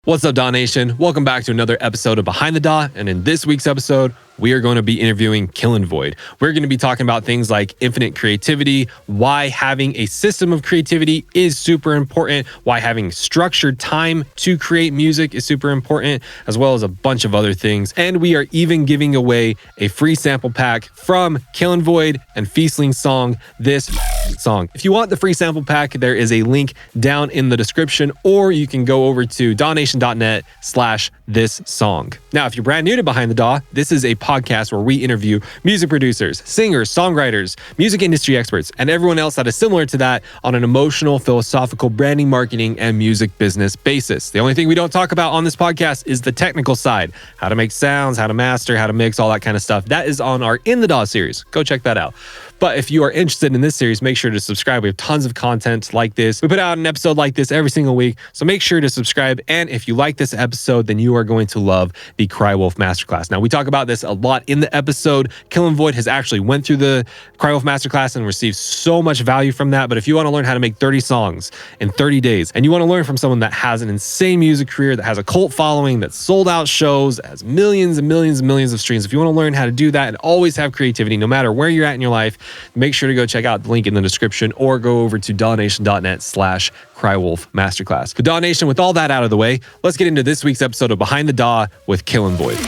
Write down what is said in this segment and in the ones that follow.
What's up, DAW Nation? Welcome back to another episode of Behind the DAW. And in this week's episode, we are going to be interviewing Killin Void. We're going to be talking about things like infinite creativity, why having a system of creativity is super important, why having structured time to create music is super important, as well as a bunch of other things. And we are even giving away a free sample pack from Killin Void and Feastling's song, This Song. If you want the free sample pack, there is a link down in the description, or you can go over to dawnation.net/this song. Now, if you're brand new to Behind the DAW, this is a podcast where we interview music producers, singers, songwriters, music industry experts, and everyone else that is similar to that on an emotional, philosophical, branding, marketing, and music business basis. The only thing we don't talk about on this podcast is the technical side, how to make sounds, how to master, how to mix, all that kind of stuff. That is on our In the DAW series. Go check that out. But if you are interested in this series, make sure to subscribe. We have tons of content like this. We put out an episode like this every single week, so make sure to subscribe. And if you like this episode, then you are going to love the Crywolf Masterclass. Now, we talk about this a lot in the episode. Killin Void has actually went through the Crywolf Masterclass and received so much value from that. But if you want to learn how to make 30 songs in 30 days, and you want to learn from someone that has an insane music career, that has a cult following, that sold out shows, that has millions and millions and millions of streams, if you want to learn how to do that and always have creativity, no matter where you're at in your life, make sure to go check out the link in the description or go over to dawnation.net/Crywolf Masterclass. But DAW Nation, with all that out of the way, let's get into this week's episode of Behind the DAW with Killin Void.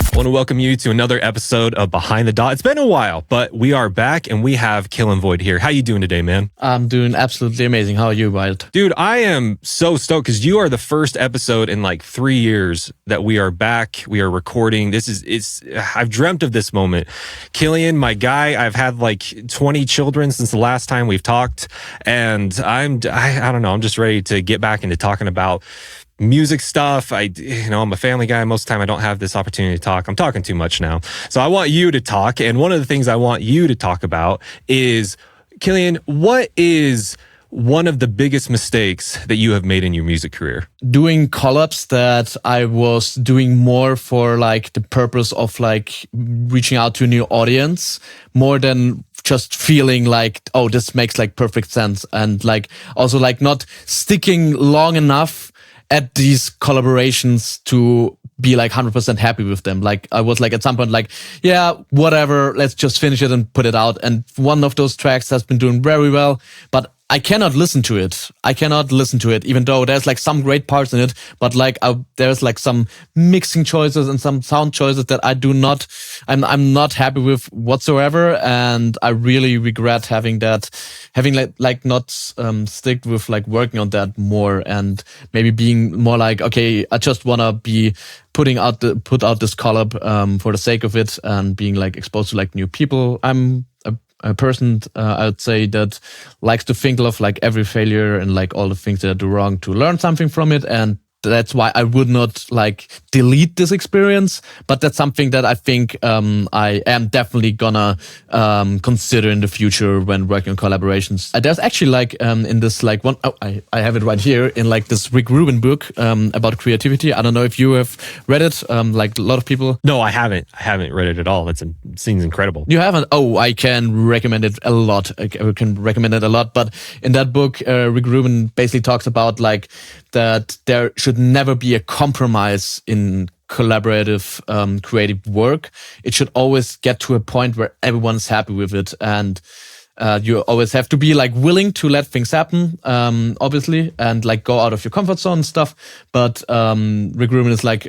I want to welcome you to another episode of Behind the DAW. It's been a while, but we are back and we have Killin Void here. How you doing today, man? I'm doing absolutely amazing. How are you, Wild? Dude, I am so stoked because you are the first episode in like 3 years that we are back. We are recording. I've dreamt of this moment. Killin, my guy, I've had like 20 children since the last time we've talked. And I don't know, I'm just ready to get back into talking about music stuff. I'm a family guy. Most of the time I don't have this opportunity to talk. I'm talking too much now. So I want you to talk. And one of the things I want you to talk about is, Killin, what is one of the biggest mistakes that you have made in your music career? Doing collabs that I was doing more for like the purpose of like reaching out to a new audience more than just feeling like, oh, this makes like perfect sense. And like also like not sticking long enough at these collaborations to be like 100% happy with them. Like I was like at some point like, yeah, whatever, let's just finish it and put it out. And one of those tracks has been doing very well, but I cannot listen to it. Even though there's like some great parts in it, but like there's like some mixing choices and some sound choices that I'm not happy with whatsoever. And I really regret having not stick with like working on that more and maybe being more like, okay, I just want to be put out this collab for the sake of it and being like exposed to like new people. I'm a person, I would say, that likes to think of like every failure and like all the things that I do wrong to learn something from it. And that's why I would not like delete this experience, but that's something that I think I am definitely gonna consider in the future when working on collaborations. There's actually like in this like one, I have it right here in like this Rick Rubin book about creativity. I don't know if you have read it, like a lot of people. No, I haven't. I haven't read it at all. It seems incredible. You haven't? Oh, I can recommend it a lot. But in that book, Rick Rubin basically talks about like that there should never be a compromise in collaborative creative work. It should always get to a point where everyone's happy with it, and you always have to be like willing to let things happen, obviously, and like go out of your comfort zone and stuff. But Rick Rubin is like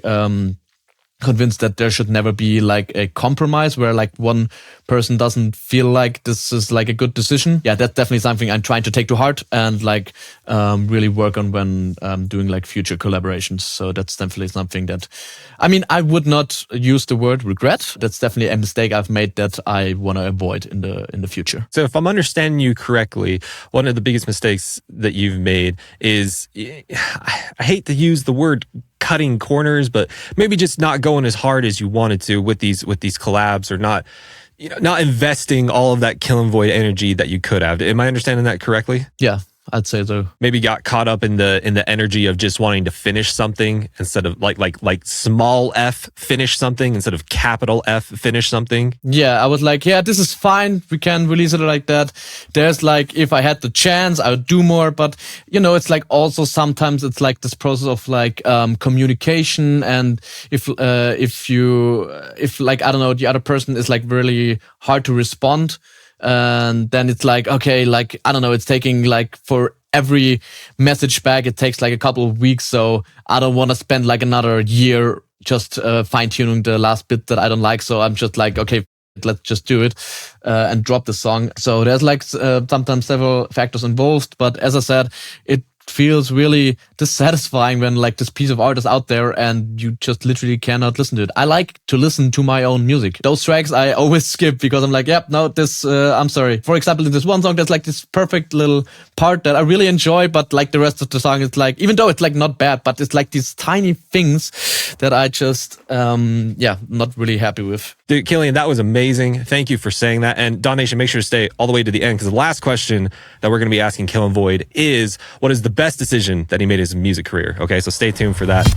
convinced that there should never be like a compromise where like one person doesn't feel like this is like a good decision. Yeah, that's definitely something I'm trying to take to heart and like really work on when doing like future collaborations. So that's definitely something that, I mean, I would not use the word regret. That's definitely a mistake I've made that I want to avoid in the future. So if I'm understanding you correctly, one of the biggest mistakes that you've made is, I hate to use the word cutting corners, but maybe just not going as hard as you wanted to with these collabs, or not investing all of that Killin Void energy that you could have. Am I understanding that correctly? Yeah, I'd say so. Maybe got caught up in the energy of just wanting to finish something instead of like small f finish something instead of capital F finish something. Yeah, I was like, yeah, this is fine. We can release it like that. There's like, if I had the chance, I would do more. But it's like also sometimes it's like this process of like communication, and if like I don't know, the other person is like really hard to respond. And then it's like, okay, like, I don't know, it's taking like for every message back, it takes like a couple of weeks. So I don't want to spend like another year just fine tuning the last bit that I don't like. So I'm just like, okay, let's just do it and drop the song. So there's like sometimes several factors involved. But as I said, it feels really dissatisfying when like this piece of art is out there and you just literally cannot listen to it. I like to listen to my own music. Those tracks I always skip because I'm like, yep, no, this, I'm sorry. For example, in this one song, there's like this perfect little part that I really enjoy, but like the rest of the song is like, even though it's like not bad, but it's like these tiny things that I just, not really happy with. Dude, Killin, that was amazing. Thank you for saying that. And Daw Nation, make sure to stay all the way to the end, because the last question that we're going to be asking Killin Void is, what is the best decision that he made in his music career? Okay, so stay tuned for that.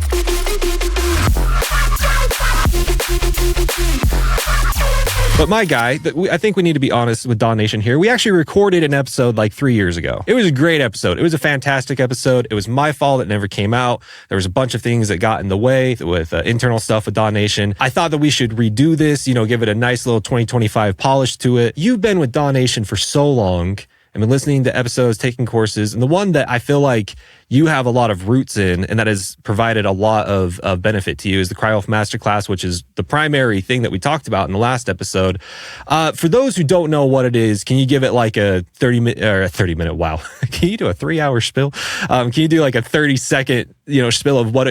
But my guy, I think we need to be honest with Daw Nation here. We actually recorded an episode like 3 years ago. It was a great episode. It was a fantastic episode. It was my fault it never came out. There was a bunch of things that got in the way with internal stuff with Daw Nation. I thought that we should redo this, give it a nice little 2025 polish to it. You've been with Daw Nation for so long. I've been listening to episodes, taking courses, and the one that I feel like you have a lot of roots in and that has provided a lot of benefit to you is the Cryo Masterclass, which is the primary thing that we talked about in the last episode. For those who don't know what it is, can you give it like a 30-minute, wow. Can you do a 3-hour spill? Can you do like a 30-second, spill of what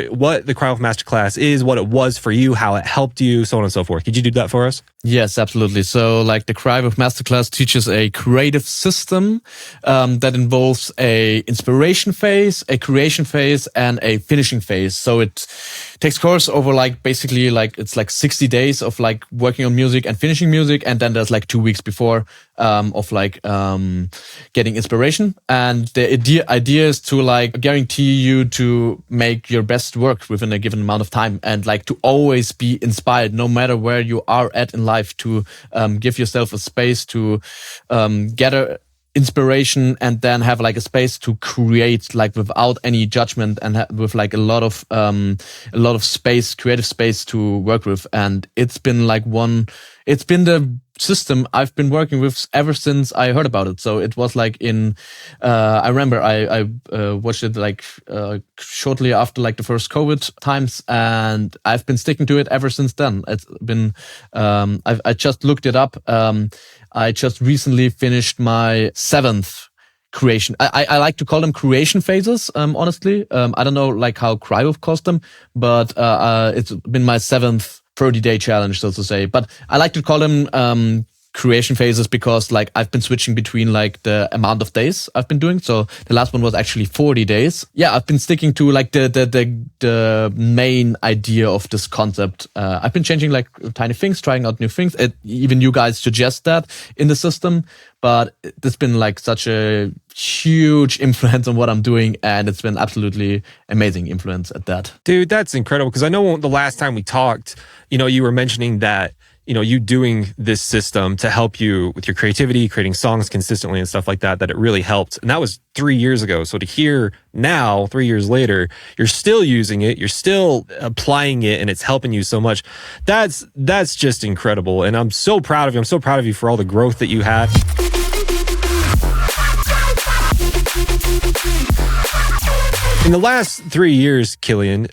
the Cryo Masterclass is, what it was for you, how it helped you, so on and so forth? Could you do that for us? Yes, absolutely. So like the Cryo Masterclass teaches a creative system that involves a inspiration phase, a creation phase, and a finishing phase. So it takes course over like basically like it's like 60 days of like working on music and finishing music, and then there's like 2 weeks before of like getting inspiration. And the idea is to like guarantee you to make your best work within a given amount of time, and like to always be inspired no matter where you are at in life, to give yourself a space to gather inspiration and then have like a space to create like without any judgment and with like a lot of space, creative space to work with. And it's been the system I've been working with ever since I heard about it. So it was like I remember I watched it like shortly after like the first COVID times, and I've been sticking to it ever since then. It's been I just looked it up. I just recently finished my 7th creation. I like to call them creation phases, honestly. I don't know like how Cryo calls them, but it's been my 7th 30-day challenge, so to say. But I like to call them creation phases because like I've been switching between like the amount of days I've been doing. So the last one was actually 40 days. Yeah, I've been sticking to like the main idea of this concept. I've been changing like tiny things, trying out new things. Even you guys suggest that in the system, but it's been like such a huge influence on what I'm doing, and it's been absolutely amazing influence at that. Dude, that's incredible, because I know the last time we talked, you were mentioning that you doing this system to help you with your creativity, creating songs consistently and stuff like that it really helped. And that was 3 years ago. So to hear now, 3 years later, you're still using it, you're still applying it, and it's helping you so much. That's just incredible. And I'm so proud of you. I'm so proud of you for all the growth that you had. In the last 3 years, Killin,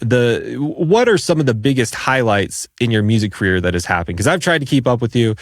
what are some of the biggest highlights in your music career that has happened? Because I've tried to keep up with you.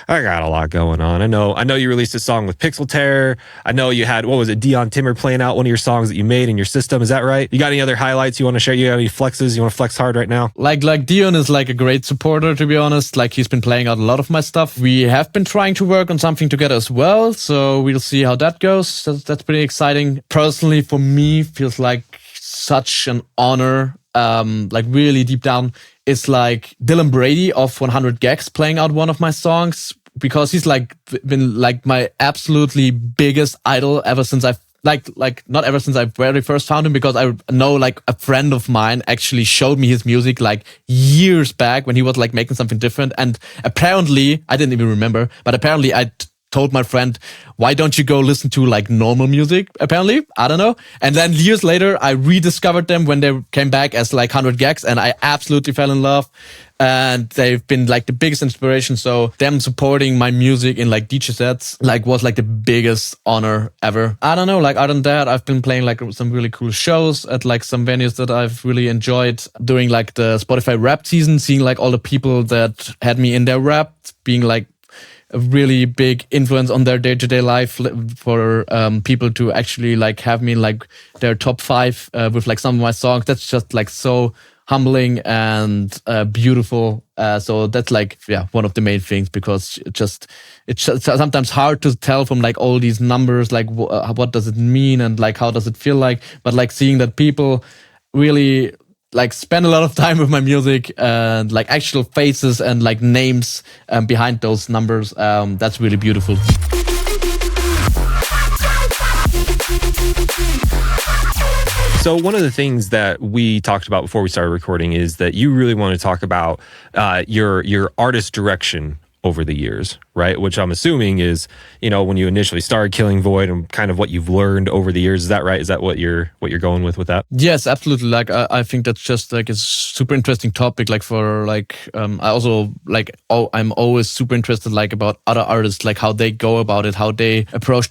I got a lot going on. I know you released a song with Pixel Terror. I know you had, Dion Timmer playing out one of your songs that you made in your system. Is that right? You got any other highlights you want to share? You got any flexes? You want to flex hard right now? Like Dion is like a great supporter, to be honest. Like he's been playing out a lot of my stuff. We have been trying to work on something together as well. So we'll see how that goes. That's pretty exciting. Personally, for me, feels like such an honor, like really deep down. It's like Dylan Brady of 100 Gags playing out one of my songs, because he's like been like my absolutely biggest idol ever since I've like not ever since I very first found him, because I know like a friend of mine actually showed me his music like years back when he was like making something different. And apparently, I didn't even remember, but apparently I told my friend, why don't you go listen to like normal music? Apparently, I don't know. And then years later, I rediscovered them when they came back as like 100 gags, and I absolutely fell in love. And they've been like the biggest inspiration. So them supporting my music in like DJ sets like was like the biggest honor ever. I don't know, like other than that, I've been playing like some really cool shows at like some venues that I've really enjoyed during like the Spotify rap season, seeing like all the people that had me in their rap being like a really big influence on their day-to-day life, for people to actually like have me in like their top 5 with like some of my songs. That's just like so humbling and beautiful. So that's like, yeah, one of the main things, because it's just sometimes hard to tell from like all these numbers, like what does it mean and like how does it feel like. But like seeing that people really like spend a lot of time with my music and like actual faces and like names behind those numbers, that's really beautiful. So one of the things that we talked about before we started recording is that you really want to talk about your artist direction over the years, right? Which I'm assuming is, you know, when you initially started Killin Void and kind of what you've learned over the years. Is that right? Is that what you're going with that? Yes, absolutely. Like I think that's just like a super interesting topic. Like for like I also like I'm always super interested like about other artists, like how they go about it, how they approach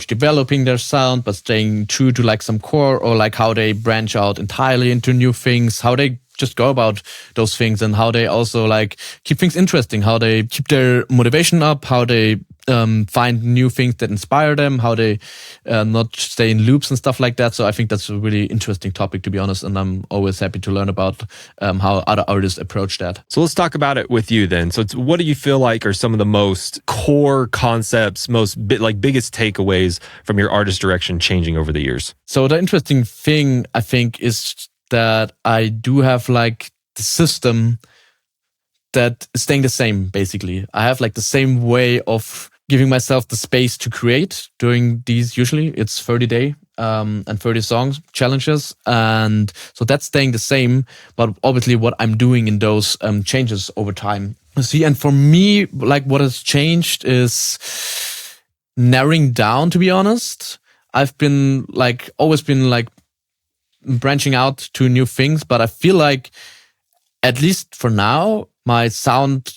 developing their sound, but staying true to like some core, or like how they branch out entirely into new things, how they just go about those things, and how they also like keep things interesting, how they keep their motivation up, how they find new things that inspire them, how they not stay in loops and stuff like that. So I think that's a really interesting topic, to be honest, and I'm always happy to learn about how other artists approach that. So let's talk about it with you then. So what do you feel like are some of the most core concepts, biggest takeaways from your artist direction changing over the years? So the interesting thing, I think, is that I do have like the system that is staying the same, basically. I have like the same way of giving myself the space to create during these, usually it's 30-day and 30 songs challenges. And so that's staying the same, but obviously what I'm doing in those changes over time. See, and for me, like what has changed is narrowing down, to be honest. I've been like, always been like branching out to new things, but I feel like, at least for now, my sound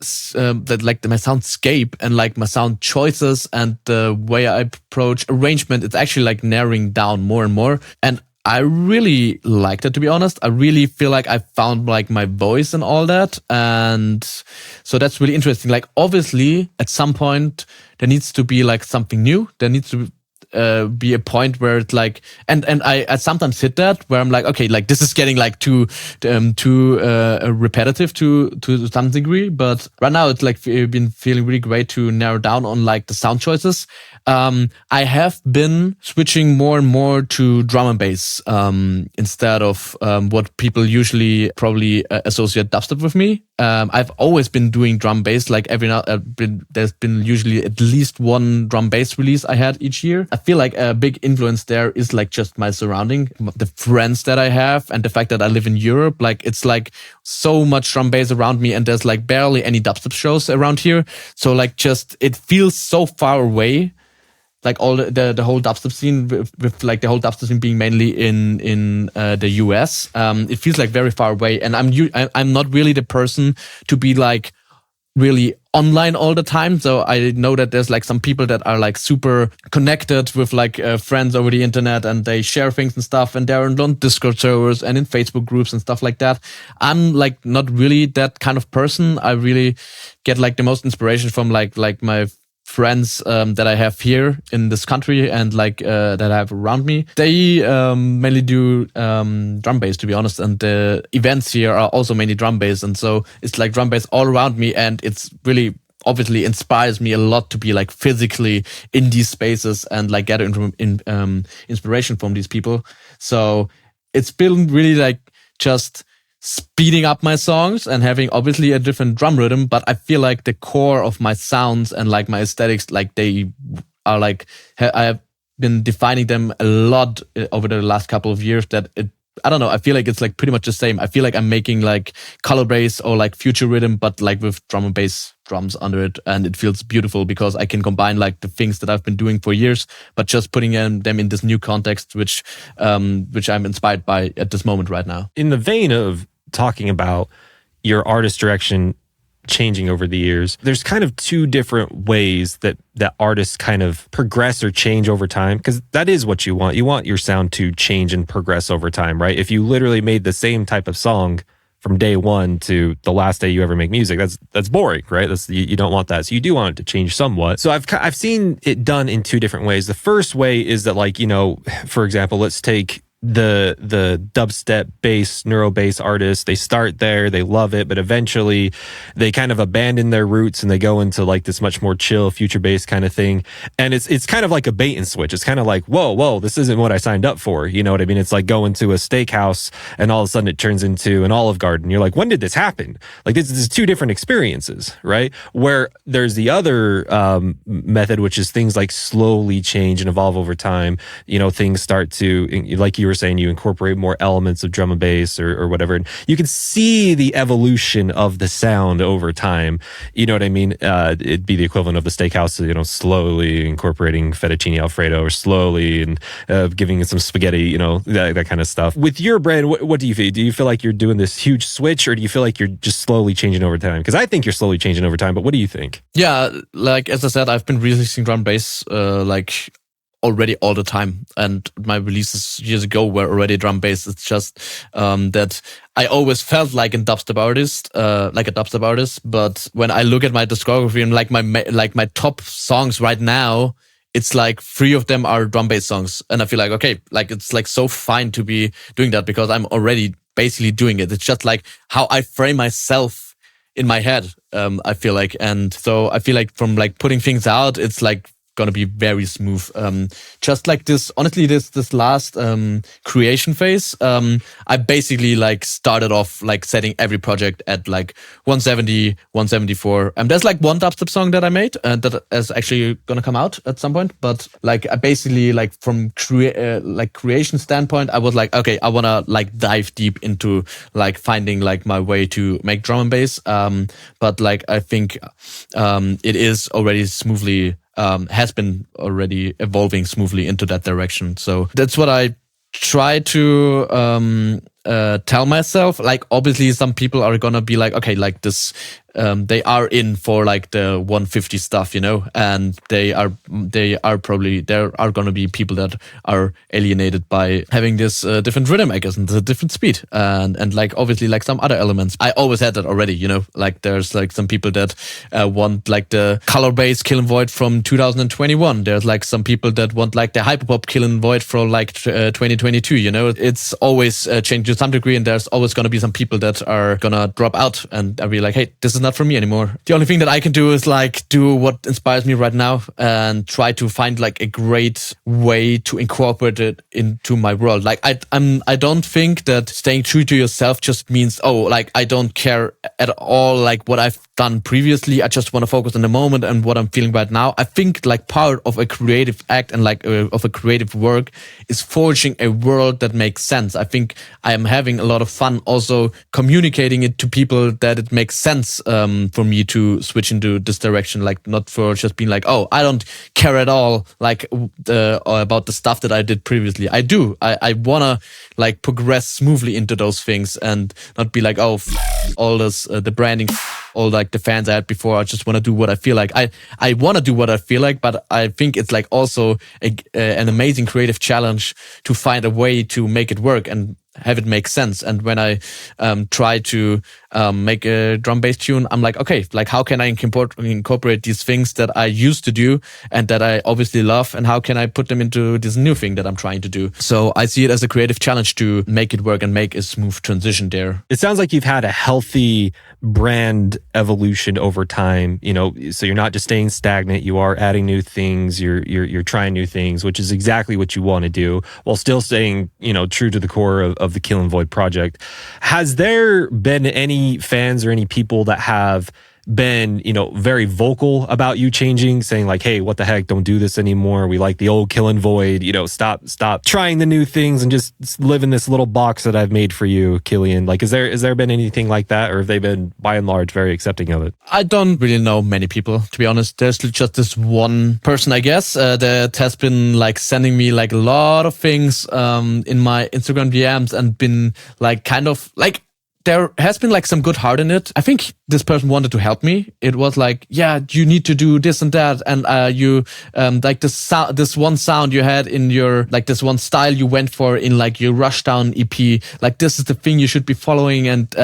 my soundscape and like my sound choices and the way I approach arrangement, it's actually like narrowing down more and more. And I really like that, to be honest. I really feel like I found like my voice and all that. And so that's really interesting. Like obviously at some point there needs to be like something new. There needs to be a point where it's like, and I sometimes hit that where I'm like, okay, like this is getting like too repetitive to some degree. But right now it's like been feeling really great to narrow down on like the sound choices. I have been switching more and more to drum and bass instead of what people usually probably associate dubstep with me. I've always been doing drum bass, like there's been usually at least one drum bass release I had each year. I feel like a big influence there is like just my surrounding, the friends that I have, and the fact that I live in Europe. Like it's like so much drum bass around me, and there's like barely any dubstep shows around here. So like just it feels so far away. Like all the whole dubstep scene with like the whole dubstep scene being mainly in the US, it feels like very far away. And I'm not really the person to be like really online all the time. So I know that there's like some people that are like super connected with like friends over the internet, and they share things and stuff, and they're on Discord servers and in Facebook groups and stuff like that. I'm like not really that kind of person. I really get like the most inspiration from like my friends that I have here in this country and like that I have around me. They mainly do drum bass, to be honest, and the events here are also mainly drum bass, and so it's like drum bass all around me, and it's really obviously inspires me a lot to be like physically in these spaces and like get inspiration from these people. So it's been really like just speeding up my songs and having obviously a different drum rhythm, but I feel like the core of my sounds and like my aesthetics, like they are like, I have been defining them a lot over the last couple of years that I don't know, I feel like it's like pretty much the same. I feel like I'm making like color bass or like future rhythm, but like with drum and bass drums under it. And it feels beautiful because I can combine like the things that I've been doing for years, but just putting them in this new context, which I'm inspired by at this moment right now. In the vein of talking about your artist direction changing over the years, there's kind of two different ways that artists kind of progress or change over time, because that is what you want. You want your sound to change and progress over time, right? If you literally made the same type of song from day one to the last day you ever make music, that's boring, right? You don't want that. So you do want it to change somewhat. So I've seen it done in two different ways. The first way is that, like, for example, let's take the dubstep bass, neuro bass artists. They start there, they love it, but eventually they kind of abandon their roots and they go into like this much more chill future bass kind of thing. And it's kind of like a bait and switch. It's kind of like, whoa, this isn't what I signed up for. You know what I mean? It's like going to a steakhouse and all of a sudden it turns into an Olive Garden. You're like, when did this happen? Like this is two different experiences, right? Where there's the other method, which is things like slowly change and evolve over time. Things start to, like you were saying, you incorporate more elements of drum and bass or whatever, and you can see the evolution of the sound over time. You know what I mean? It'd be the equivalent of the steakhouse, slowly incorporating fettuccine alfredo, or slowly and giving it some spaghetti, that kind of stuff. With your brand, what do you feel? Do you feel like you're doing this huge switch, or do you feel like you're just slowly changing over time? Because I think you're slowly changing over time, but what do you think? Yeah, like as I said, I've been releasing drum and bass like already all the time, and my releases years ago were already drum bass. It's just that I always felt like a dubstep artist, but when I look at my discography and like my top songs right now, it's like 3 of them are drum bass songs, and I feel like, okay, like it's like so fine to be doing that because I'm already basically doing it. It's just like how I frame myself in my head, I feel like. And so I feel like from like putting things out, it's like gonna be very smooth. Just like this, honestly, this last creation phase, I basically like started off like setting every project at like 170, 174. There's like one dubstep song that I made that is actually gonna come out at some point. But like I basically like from creation standpoint, I was like, okay, I wanna like dive deep into like finding like my way to make drum and bass. But like I think it is already smoothly has been already evolving smoothly into that direction. So that's what I try to tell myself. Like obviously some people are gonna be like, okay, like this they are in for like the 150 stuff, and there are gonna be people that are alienated by having this different rhythm, I guess, and the different speed, and like obviously like some other elements. I always had that already, like there's like some people that want like the color bass Killin Void from 2021. There's like some people that want like the hyperpop Killin Void from like 2022. It's always changing to some degree, and there's always gonna be some people that are gonna drop out, and I'll be like, hey, this is not for me anymore. The only thing that I can do is like do what inspires me right now and try to find like a great way to incorporate it into my world. Like I don't think that staying true to yourself just means, oh, like I don't care at all like what I've done previously. I just want to focus on the moment and what I'm feeling right now. I think like part of a creative act and like of a creative work is forging a world that makes sense. I think I am having a lot of fun also communicating it to people that it makes sense for me to switch into this direction, like not for just being like, oh, I don't care at all like about the stuff that I did previously. I do. I want to like progress smoothly into those things and not be like, oh, all this, the branding, all like the fans I had before. I just want to do what I feel like. I want to do what I feel like, but I think it's like also an amazing creative challenge to find a way to make it work and have it make sense. And when I try to make a drum bass tune, I'm like, okay, like how can I incorporate these things that I used to do and that I obviously love, and how can I put them into this new thing that I'm trying to do? So I see it as a creative challenge to make it work and make a smooth transition there. It sounds like you've had a healthy brand evolution over time, so you're not just staying stagnant, you are adding new things, you're trying new things, which is exactly what you want to do while still staying, true to the core of the Killin Void project. Has there been any fans or any people that have been, very vocal about you changing, saying like, hey, what the heck, don't do this anymore. We like the old Killin Void, stop trying the new things and just live in this little box that I've made for you, Killin? Like, is there been anything like that, or have they been by and large very accepting of it? I don't really know many people, to be honest. There's just this one person, I guess, that has been like sending me like a lot of things in my Instagram DMs and been like kind of like, there has been like some good heart in it. I think this person wanted to help me. It was like, yeah, you need to do this and that. And you like this one sound you had in your, like this one style you went for in like your Rushdown EP. Like this is the thing you should be following, and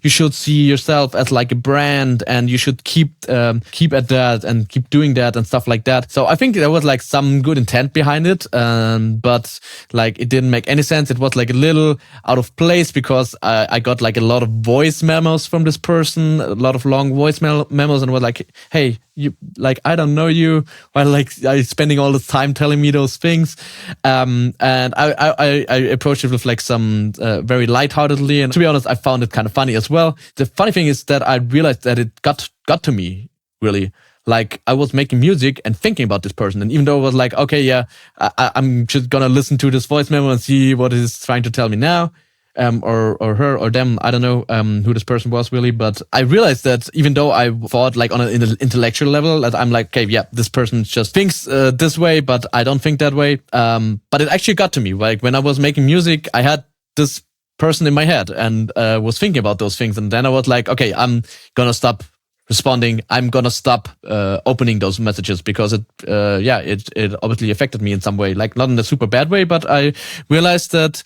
you should see yourself as like a brand, and you should keep at that and keep doing that and stuff like that. So I think there was like some good intent behind it, but like it didn't make any sense. It was like a little out of place because I got like a lot of voice memos from this person, a lot of long voice memos, and was like, hey, you, like, I don't know you, while like spending all this time telling me those things. And I approached it with like some very lightheartedly, and to be honest, I found it kind of funny as well. The funny thing is that I realized that it got to me, really. Like, I was making music and thinking about this person, and even though it was like, okay, yeah, I'm just gonna listen to this voice memo and see what he's trying to tell me now. Or her or them, I don't know who this person was really, but I realized that even though I thought like on an intellectual level that I'm like, okay, yeah, this person just thinks this way, but I don't think that way. But it actually got to me. Like when I was making music, I had this person in my head and was thinking about those things, and then I was like, okay, I'm gonna stop responding. I'm gonna stop opening those messages because it obviously affected me in some way, like not in a super bad way, but I realized that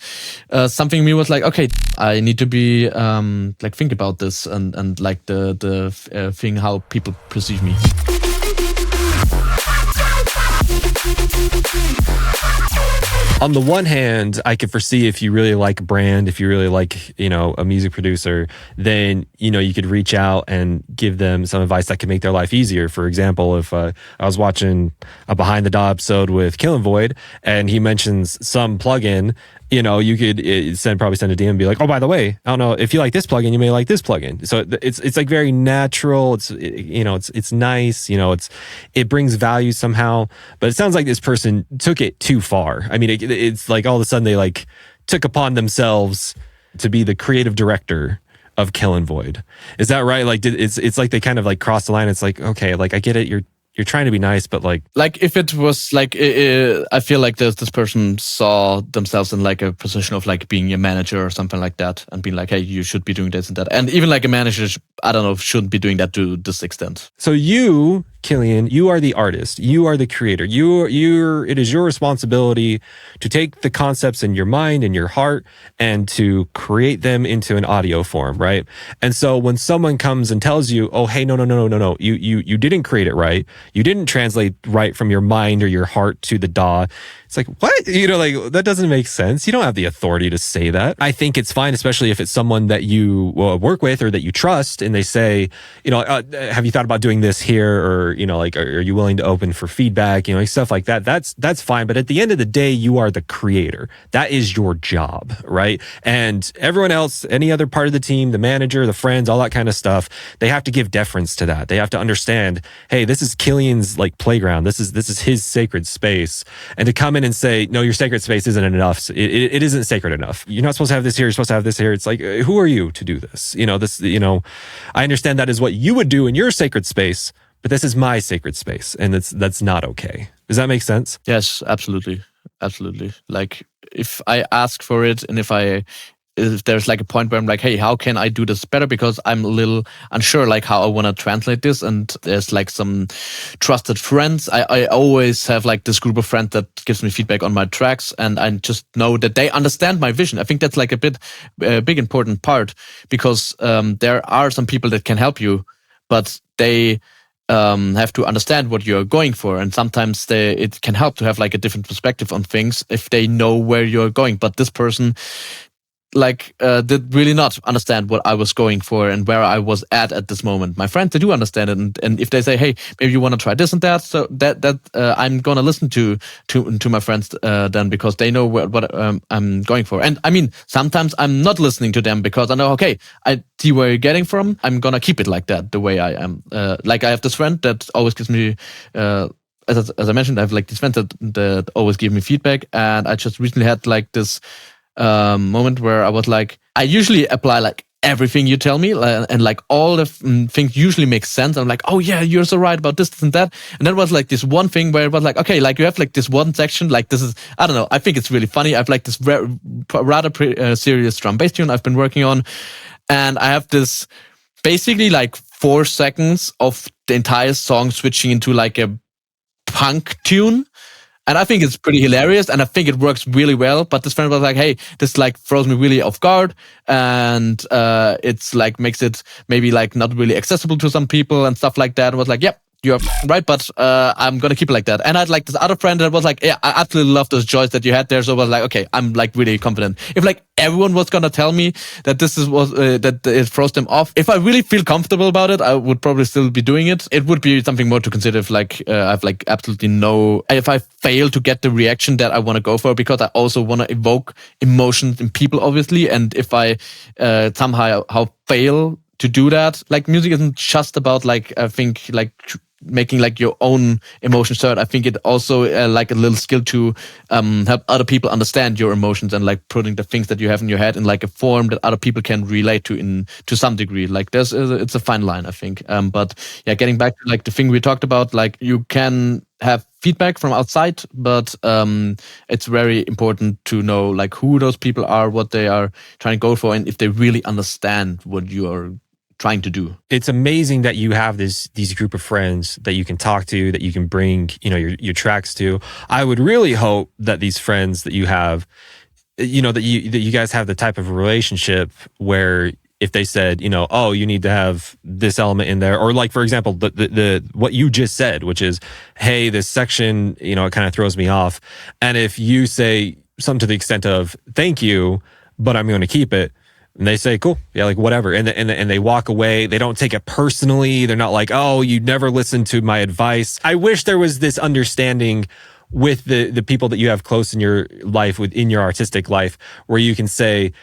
something in me was like, okay, I need to be like think about this and like the thing how people perceive me. On the one hand, I could foresee if you really like a brand, if you really like, a music producer, then, you could reach out and give them some advice that could make their life easier. For example, if I was watching a Behind The DAW episode with Killin Void and he mentions some plugin, you could probably send a DM and be like, oh, by the way, I don't know if you like this plugin, you may like this plugin. So it's like very natural. It's nice. It brings value somehow. But it sounds like this person took it too far. I mean, it's like all of a sudden they like took upon themselves to be the creative director of Killin Void. Is that right? Like, it's like they kind of like crossed the line. It's like, okay, like I get it. You're trying to be nice, but like if it was like, I feel like this person saw themselves in like a position of like being a manager or something like that, and being like, hey, you should be doing this and that. And even like a manager, I don't know, shouldn't be doing that to this extent. So you, Killin, you are the artist. You are the creator. It is your responsibility to take the concepts in your mind and your heart and to create them into an audio form, right? And so when someone comes and tells you, oh, hey, no, you didn't create it right. You didn't translate right from your mind or your heart to the DAW. It's like, what? Like, that doesn't make sense. You don't have the authority to say that. I think it's fine, especially if it's someone that you work with or that you trust, and they say, have you thought about doing this here? Or, are you willing to open for feedback? Stuff like that. That's fine. But at the end of the day, you are the creator. That is your job, right? And everyone else, any other part of the team, the manager, the friends, all that kind of stuff, they have to give deference to that. They have to understand, hey, this is Killian's like playground. This is his sacred space. And to come in and say, no, your sacred space isn't enough. It isn't sacred enough. You're not supposed to have this here. You're supposed to have this here. It's like, who are you to do this? I understand that is what you would do in your sacred space, but this is my sacred space, and that's not okay. Does that make sense? Yes, absolutely. Absolutely. Like if I ask for it, and if there's like a point where I'm like, hey, how can I do this better? Because I'm a little unsure like how I want to translate this. And there's like some trusted friends. I always have like this group of friends that gives me feedback on my tracks, and I just know that they understand my vision. I think that's like a big important part, because there are some people that can help you, but they have to understand what you're going for, and sometimes it can help to have like a different perspective on things if they know where you're going. But this person did really not understand what I was going for and where I was at this moment. My friends, they do understand it, and if they say, hey, maybe you want to try this and that, so that I'm gonna listen to my friends then, because they know what I'm going for. And I mean, sometimes I'm not listening to them because I know, okay, I see where you're getting from. I'm gonna keep it like that, the way I am. Like I have this friend that always gives me. As I mentioned, I have like these friends that always give me feedback, and I just recently had like this moment where I was like, I usually apply like everything you tell me, and like all the things usually make sense. I'm like, oh yeah, you're so right about this and that. And then was like this one thing where it was like, okay, like you have like this one section, like this is, I don't know, I think it's really funny. I've like this rather serious drum bass tune I've been working on, and I have this basically like 4 seconds of the entire song switching into like a punk tune. And I think it's pretty hilarious, and I think it works really well. But this friend was like, hey, this like throws me really off guard, and it's like makes it maybe like not really accessible to some people and stuff like that. And was like, yep, you're right, but I'm gonna keep it like that. And I had like this other friend that was like, yeah, I absolutely love those joys that you had there. So I was like, okay, I'm like really confident. If like everyone was gonna tell me that that it throws them off, if I really feel comfortable about it, I would probably still be doing it. It would be something more to consider if like I've like absolutely if I fail to get the reaction that I want to go for, because I also want to evoke emotions in people, obviously. And if I somehow fail to do that, like music isn't just about like, I think like making like your own emotions heard. I think it also like a little skill to help other people understand your emotions, and like putting the things that you have in your head in like a form that other people can relate to some degree. Like it's a fine line, I think. But yeah, getting back to like the thing we talked about, like you can have feedback from outside, but it's very important to know like who those people are, what they are trying to go for, and if they really understand what you are trying to do. It's amazing that you have these group of friends that you can talk to, that you can bring, your tracks to. I would really hope that these friends that you have, that you guys have the type of relationship where if they said, oh, you need to have this element in there, or like, for example, the what you just said, which is, hey, this section, it kind of throws me off. And if you say something to the extent of, thank you, but I'm going to keep it, and they say, cool, yeah, like whatever. And they walk away. They don't take it personally. They're not like, oh, you never listened to my advice. I wish there was this understanding with the people that you have close in your life, within your artistic life, where you can say,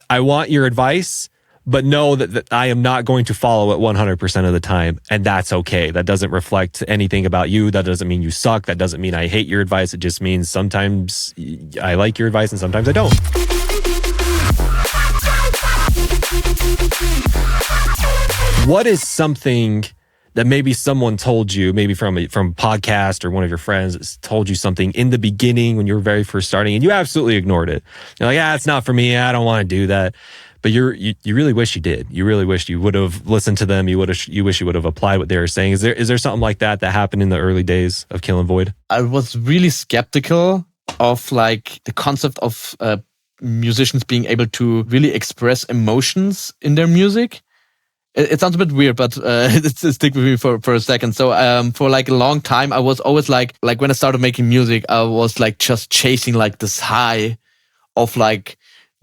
I want your advice, but know that I am not going to follow it 100% of the time. And that's okay. That doesn't reflect anything about you. That doesn't mean you suck. That doesn't mean I hate your advice. It just means sometimes I like your advice and sometimes I don't. What is something that maybe someone told you, maybe from a podcast or one of your friends told you something in the beginning when you were very first starting, and you absolutely ignored it? You're like, it's not for me. I don't want to do that. But you really wish you did. You really wish you would have listened to them. You wish you would have applied what they were saying. Is there something like that happened in the early days of Killin Void? I was really skeptical of like the concept of musicians being able to really express emotions in their music. It sounds a bit weird, but stick with me for a second. So for like a long time, I was always like when I started making music, I was like just chasing like this high of like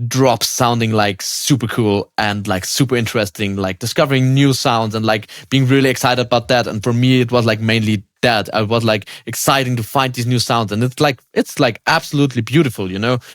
drops sounding like super cool and like super interesting, like discovering new sounds and like being really excited about that. And for me, it was like mainly that. I was like exciting to find these new sounds, and it's like absolutely beautiful,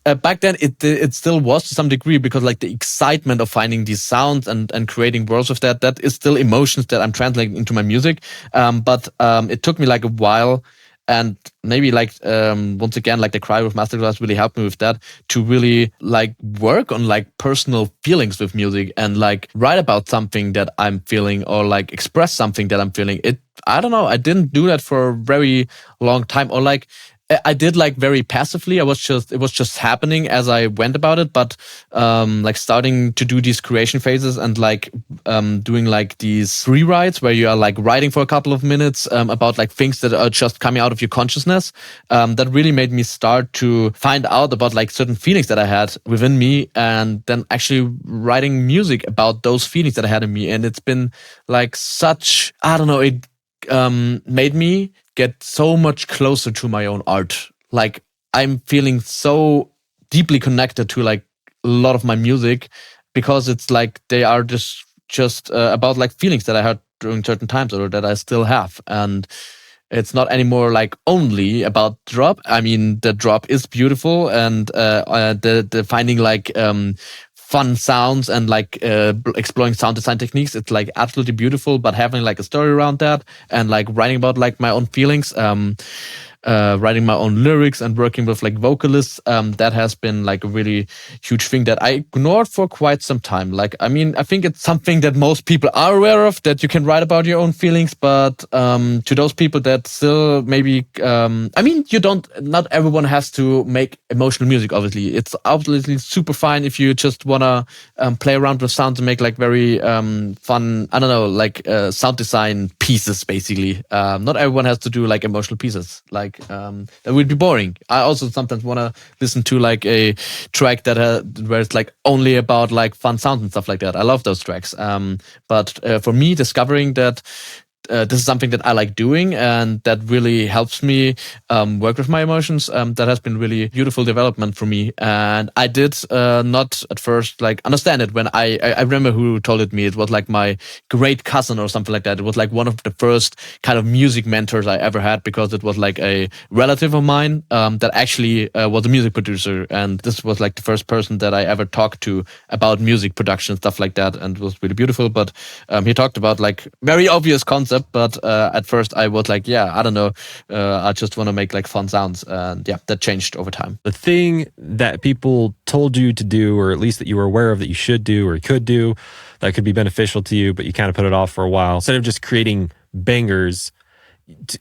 Back then it still was to some degree, because like the excitement of finding these sounds and creating worlds of that is still emotions that I'm translating into my music. But it took me like a while, and maybe like once again, like the Cry with Masterclass really helped me with that, to really like work on like personal feelings with music and like write about something that I'm feeling, or like express something that I'm feeling. I don't know, I didn't do that for a very long time, or like I did like very passively. It was just happening as I went about it. But like starting to do these creation phases and like doing like these rewrites where you are like writing for a couple of minutes about like things that are just coming out of your consciousness, that really made me start to find out about like certain feelings that I had within me, and then actually writing music about those feelings that I had in me. And it's been like such, I don't know, it made me get so much closer to my own art. Like I'm feeling so deeply connected to like a lot of my music, because it's like they are just about like feelings that I had during certain times or that I still have. And it's not anymore like only about drop. I mean, the drop is beautiful, and the finding like fun sounds and like exploring sound design techniques, it's like absolutely beautiful. But having like a story around that and like writing about like my own feelings, writing my own lyrics and working with like vocalists, that has been like a really huge thing that I ignored for quite some time. Like, I mean, I think it's something that most people are aware of, that you can write about your own feelings, but to those people that still maybe, I mean, not everyone has to make emotional music, obviously. It's obviously super fine if you just want to play around with sounds and make like very fun, I don't know, like sound design pieces, basically. Not everyone has to do like emotional pieces. Like, that would be boring. I also sometimes want to listen to like a track that where it's like only about like fun sounds and stuff like that. I love those tracks. But for me, discovering that this is something that I like doing and that really helps me work with my emotions, that has been really beautiful development for me. And I did not at first like understand it when I remember who told it me. It was like my great cousin or something like that. It was like one of the first kind of music mentors I ever had, because it was like a relative of mine that actually was a music producer, and this was like the first person that I ever talked to about music production, stuff like that, and it was really beautiful. But he talked about like very obvious concepts, but at first I was like, yeah, I don't know, I just want to make like fun sounds, and yeah, that changed over time. The thing that people told you to do, or at least that you were aware of that you should do or could do, that could be beneficial to you, but you kind of put it off for a while, instead of just creating bangers,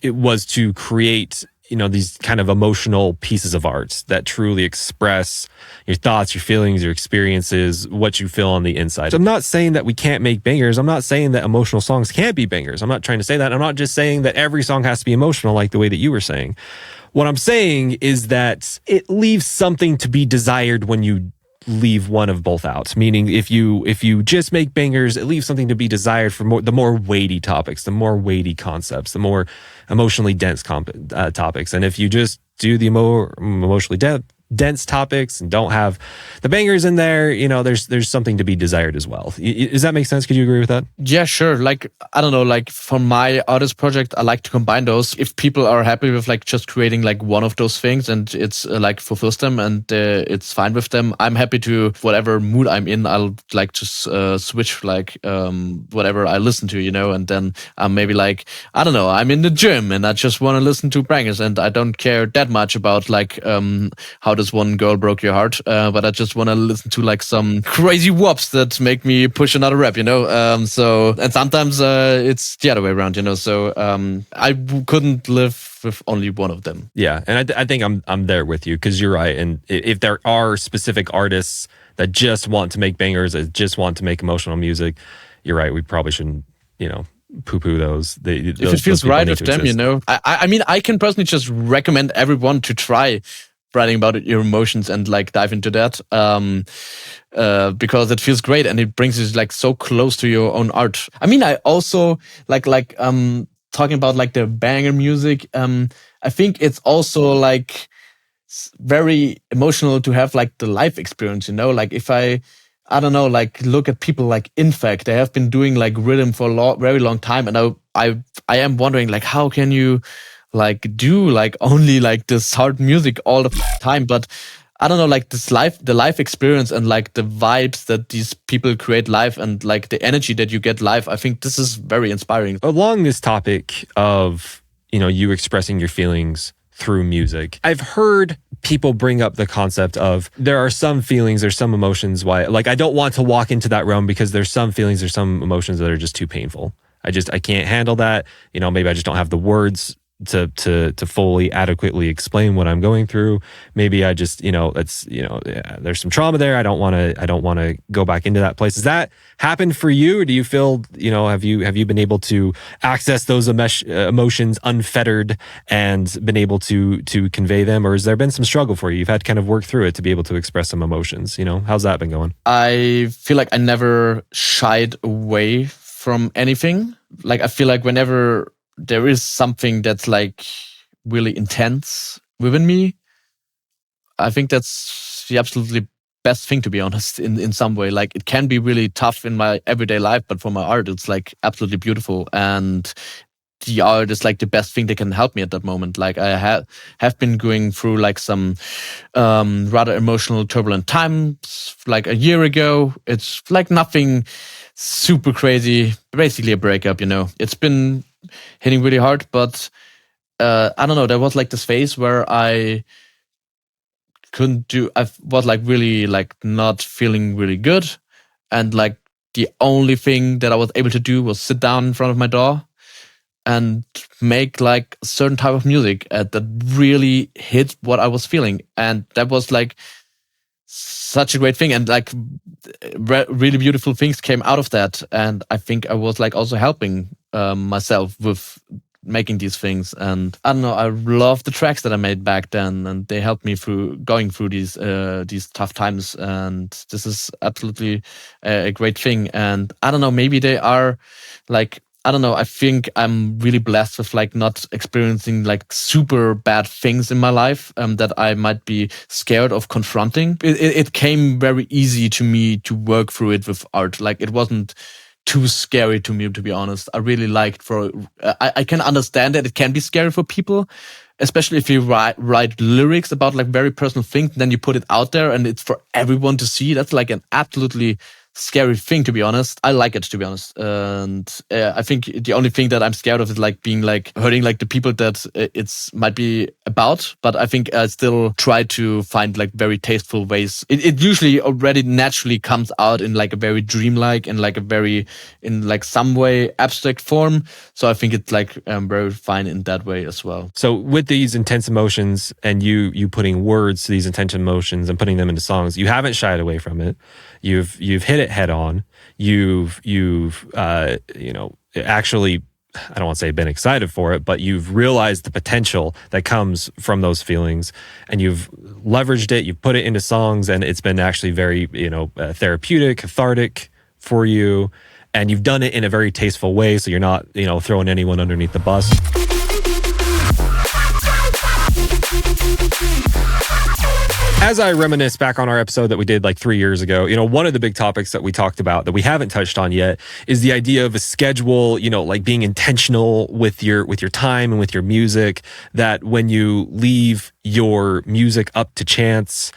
it was to create, you know, these kind of emotional pieces of art that truly express your thoughts, your feelings, your experiences, what you feel on the inside. So I'm not saying that we can't make bangers. I'm not saying that emotional songs can't be bangers. I'm not trying to say that. I'm not just saying that every song has to be emotional like the way that you were saying. What I'm saying is that it leaves something to be desired when you leave one of both out. Meaning, if you just make bangers, it leaves something to be desired for the more weighty topics, the more weighty concepts, the more emotionally dense topics. And if you just do the emotionally dense topics and don't have the bangers in there, you know, there's something to be desired as well. Does that make sense? Could you agree with that? Yeah, sure. Like, I don't know, like for my artist project, I like to combine those. If people are happy with like just creating like one of those things and it's like fulfills them and it's fine with them, I'm happy to, whatever mood I'm in, I'll like just switch like whatever I listen to, you know, and then maybe like, I don't know, I'm in the gym and I just want to listen to bangers and I don't care that much about like how this one girl broke your heart, but I just want to listen to like some crazy whops that make me push another rep, you know. So, and sometimes it's the other way around, you know. So I couldn't live with only one of them. Yeah, and I think I'm there with you, because you're right. And if there are specific artists that just want to make bangers, that just want to make emotional music, you're right. We probably shouldn't, you know, poo-poo those. If it feels right with them, you know. I mean, I can personally just recommend everyone to try writing about your emotions and like dive into that, because it feels great and it brings you like so close to your own art. I mean, I also like talking about like the banger music. I think it's also like very emotional to have like the life experience, you know. Like if I don't know, like look at people like Infect, they have been doing like rhythm for a very long time, and I am wondering like how can you like do like only like this hard music all the time. But I don't know, like the life experience and like the vibes that these people create live and like the energy that you get live, I think this is very inspiring. Along this topic of, you know, you expressing your feelings through music, I've heard people bring up the concept of there are some feelings or some emotions why, like, I don't want to walk into that realm because there's some feelings or some emotions that are just too painful. I can't handle that. You know, maybe I just don't have the words to fully adequately explain what I'm going through. Maybe I just, you know, it's, you know, there's some trauma there. I don't want to go back into that place. Has that happened for you? Or do you feel, you know, have you been able to access those emotions unfettered and been able to convey them? Or has there been some struggle for you? You've had to kind of work through it to be able to express some emotions, you know? How's that been going? I feel like I never shied away from anything. Like, I feel like whenever there is something that's like really intense within me, I think that's the absolutely best thing, to be honest, in some way. Like, it can be really tough in my everyday life, but for my art, it's like absolutely beautiful. And the art is like the best thing that can help me at that moment. Like, I have been going through like some rather emotional, turbulent times like a year ago. It's like nothing super crazy, basically a breakup, you know. It's been hitting really hard, but I don't know, there was like this phase where I was like really like not feeling really good. And like the only thing that I was able to do was sit down in front of my DAW and make like a certain type of music that really hit what I was feeling. And that was like such a great thing. And like really beautiful things came out of that. And I think I was like also helping myself with making these things. And I don't know, I love the tracks that I made back then, and they helped me through going through these tough times. And this is absolutely a great thing. And I don't know, maybe they are like, I don't know, I think I'm really blessed with like not experiencing like super bad things in my life that I might be scared of confronting. It came very easy to me to work through it with art. Like, it wasn't too scary to me, to be honest. I really liked I can understand that it can be scary for people, especially if you write lyrics about like very personal things, then you put it out there and it's for everyone to see. That's like an absolutely scary thing, to be honest. I like it, to be honest. And I think the only thing that I'm scared of is like being like hurting like the people that it's might be about. But I think I still try to find like very tasteful ways. It usually already naturally comes out in like a very dreamlike and like a very, in like some way, abstract form. So I think it's like very fine in that way as well. So with these intense emotions and you putting words to these intense emotions and putting them into songs, you haven't shied away from it. You've hit it head on. You've actually, I don't want to say been excited for it, but you've realized the potential that comes from those feelings, and you've leveraged it. You've put it into songs, and it's been actually very therapeutic, cathartic for you, and you've done it in a very tasteful way. So you're not throwing anyone underneath the bus. As I reminisce back on our episode that we did like 3 years ago, one of the big topics that we talked about that we haven't touched on yet is the idea of a schedule, like being intentional with your time and with your music, that when you leave your music up to chance,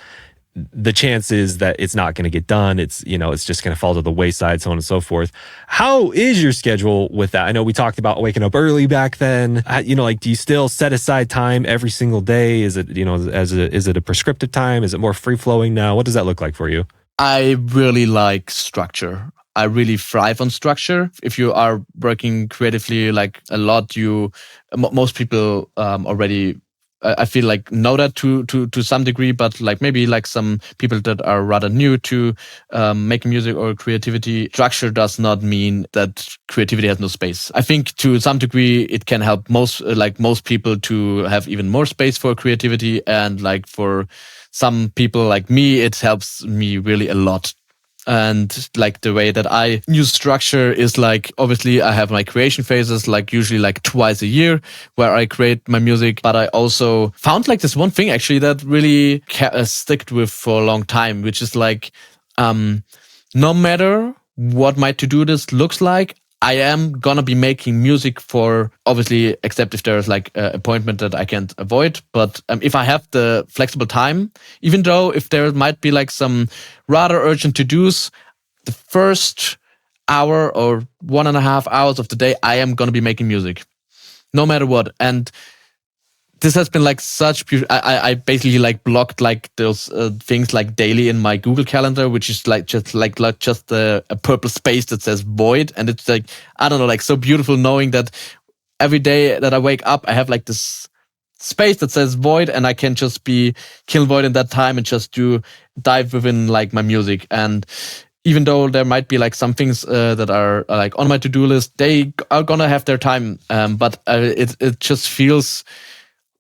the chance is that it's not going to get done. It's just going to fall to the wayside, so on and so forth. How is your schedule with that? I know we talked about waking up early back then. Do you still set aside time every single day? Is it, is it a prescriptive time? Is it more free flowing now? What does that look like for you? I really like structure. I really thrive on structure. If you are working creatively like a lot, most people already, I feel like, know that to some degree, but like maybe like some people that are rather new to making music or creativity, structure does not mean that creativity has no space. I think to some degree it can help most people to have even more space for creativity, and like for some people like me, it helps me really a lot. And like the way that I use structure is like, obviously I have my creation phases, like usually like twice a year, where I create my music. But I also found like this one thing actually that really sticked with for a long time, which is like, no matter what my to-do list looks like, I am gonna be making music for, obviously, except if there's like an appointment that I can't avoid. But if I have the flexible time, even though if there might be like some rather urgent to-dos, the first hour or 1.5 hours of the day, I am gonna be making music, no matter what. And this has been like such beautiful. I basically like blocked like those things like daily in my Google Calendar, which is like just a purple space that says void, and it's like, I don't know, like so beautiful knowing that every day that I wake up, I have like this space that says void, and I can just be Killin Void in that time and just dive within like my music. And even though there might be like some things that are like on my to-do list, they are gonna have their time. But it just feels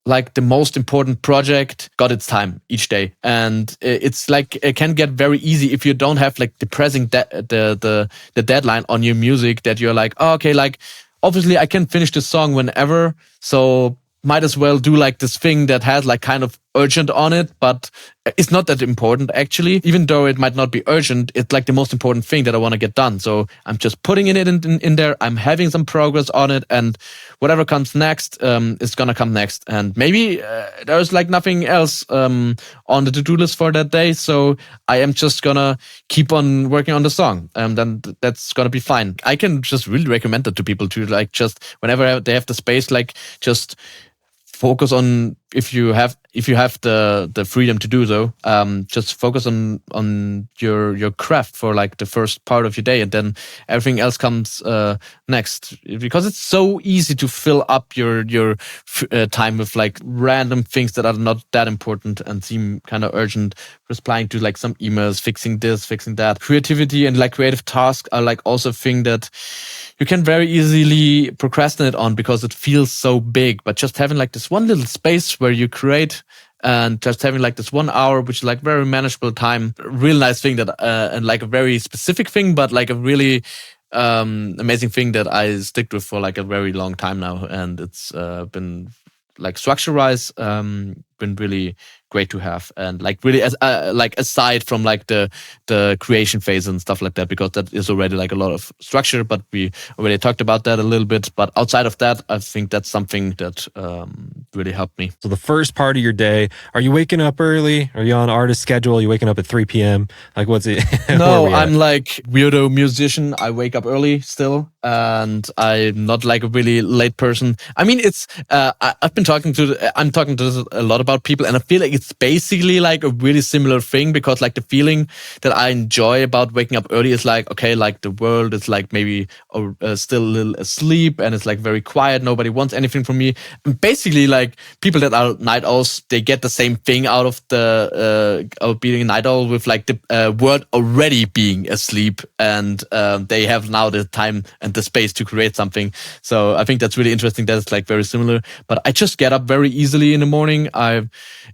like the most important project got its time each day. And it's like, it can get very easy if you don't have like the pressing the deadline on your music, that you're like, oh, okay, like obviously I can finish this song whenever, so might as well do like this thing that has like kind of urgent on it, but it's not that important actually. Even though it might not be urgent, it's like the most important thing that I want to get done. So I'm just putting it in there. I'm having some progress on it, and whatever comes next is gonna come next. And maybe there's like nothing else on the to-do list for that day. So I am just gonna keep on working on the song, and then that's gonna be fine. I can just really recommend that to people to like just whenever they have the space, like just focus on if you have the freedom to do so, just focus on your craft for like the first part of your day, and then everything else comes next, because it's so easy to fill up your time with like random things that are not that important and seem kind of urgent, replying to like some emails, fixing this, fixing that. Creativity and like creative tasks are like also a thing that you can very easily procrastinate on because it feels so big. But just having like this one little space where you create, and just having like this 1 hour, which is like very manageable time, real nice thing that and like a very specific thing, but like a really amazing thing that I stick with for like a very long time now. And it's been like structure-wise, been really great to have, and like really as like aside from like the creation phase and stuff like that, because that is already like a lot of structure, but we already talked about that a little bit. But outside of that, I think that's something that really helped me. So the first part of your day, are you waking up early? Are you on artist schedule? Are you waking up at 3 p.m.? Like what's it? No, I'm like weirdo musician. I wake up early still, and I'm not like a really late person. I mean, it's I'm talking to this a lot about people, and I feel like it's basically like a really similar thing, because like the feeling that I enjoy about waking up early is like, okay, like the world is like maybe still a little asleep, and it's like very quiet. Nobody wants anything from me. And basically, like people that are night owls, they get the same thing out of the of being a night owl, with like the world already being asleep, and they have now the time and the space to create something. So I think that's really interesting that it's like very similar. But I just get up very easily in the morning. I'm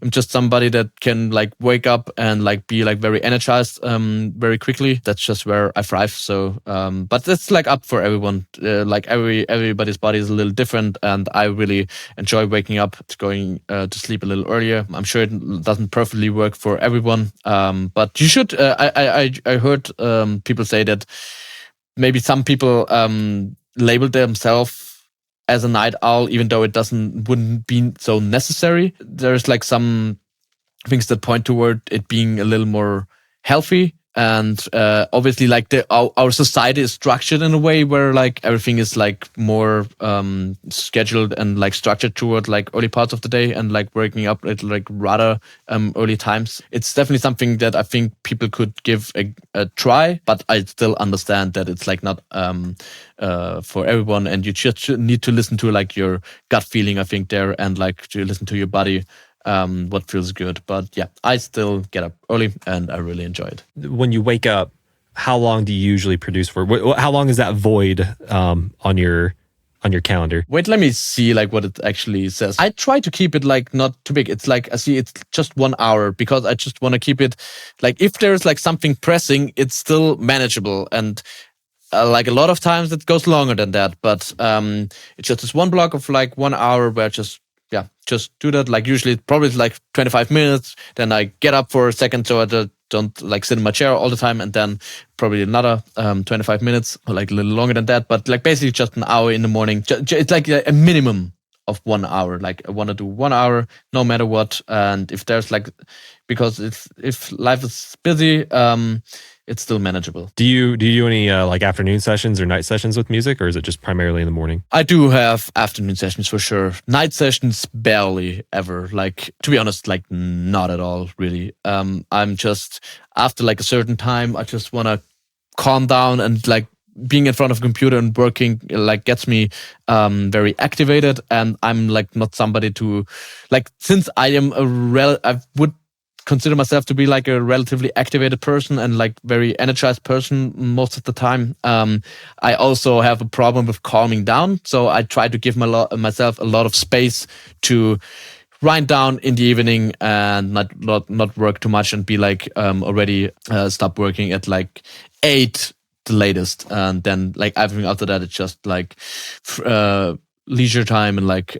just somebody that can like wake up and like be like very energized very quickly. That's just where I thrive. So but that's like up for everyone. Like everybody's body is a little different, and I really enjoy waking up, going to sleep a little earlier. I'm sure it doesn't perfectly work for everyone, but you should. I heard people say that maybe some people label themselves as a night owl, even though it wouldn't be so necessary. There's like some things that point toward it being a little more healthy. And obviously, like our society is structured in a way where like everything is like more scheduled and like structured toward like early parts of the day, and like waking up at like rather early times. It's definitely something that I think people could give a try, but I still understand that it's like not for everyone, and you just need to listen to like your gut feeling, I think, there, and like to listen to your body. What feels good. But yeah, I still get up early, and I really enjoy it. When you wake up, how long do you usually produce for? How long is that void on your calendar? Wait, let me see like what it actually says. I try to keep it like not too big. It's like, I see it's just 1 hour, because I just want to keep it like, if there's like something pressing, it's still manageable. And like a lot of times it goes longer than that, but it's just this one block of like 1 hour where just do that. Like usually probably like 25 minutes. Then I get up for a second, so I don't like sit in my chair all the time, and then probably another 25 minutes, or like a little longer than that. But like basically just an hour in the morning. It's like a minimum of 1 hour. Like I want to do 1 hour no matter what. And if there's like, because if life is busy, it's still manageable. Do you do any like afternoon sessions or night sessions with music, or is it just primarily in the morning? I do have afternoon sessions for sure. Night sessions barely ever. Like, to be honest, like not at all really. I'm just, after like a certain time, I just want to calm down, and like being in front of a computer and working like gets me very activated. And I'm like not somebody to like, since I am I would consider myself to be like a relatively activated person and like very energized person most of the time. I also have a problem with calming down, so I try to give myself a lot of space to wind down in the evening and not work too much, and be like already stop working at like 8 the latest, and then like everything after that it's just like leisure time and like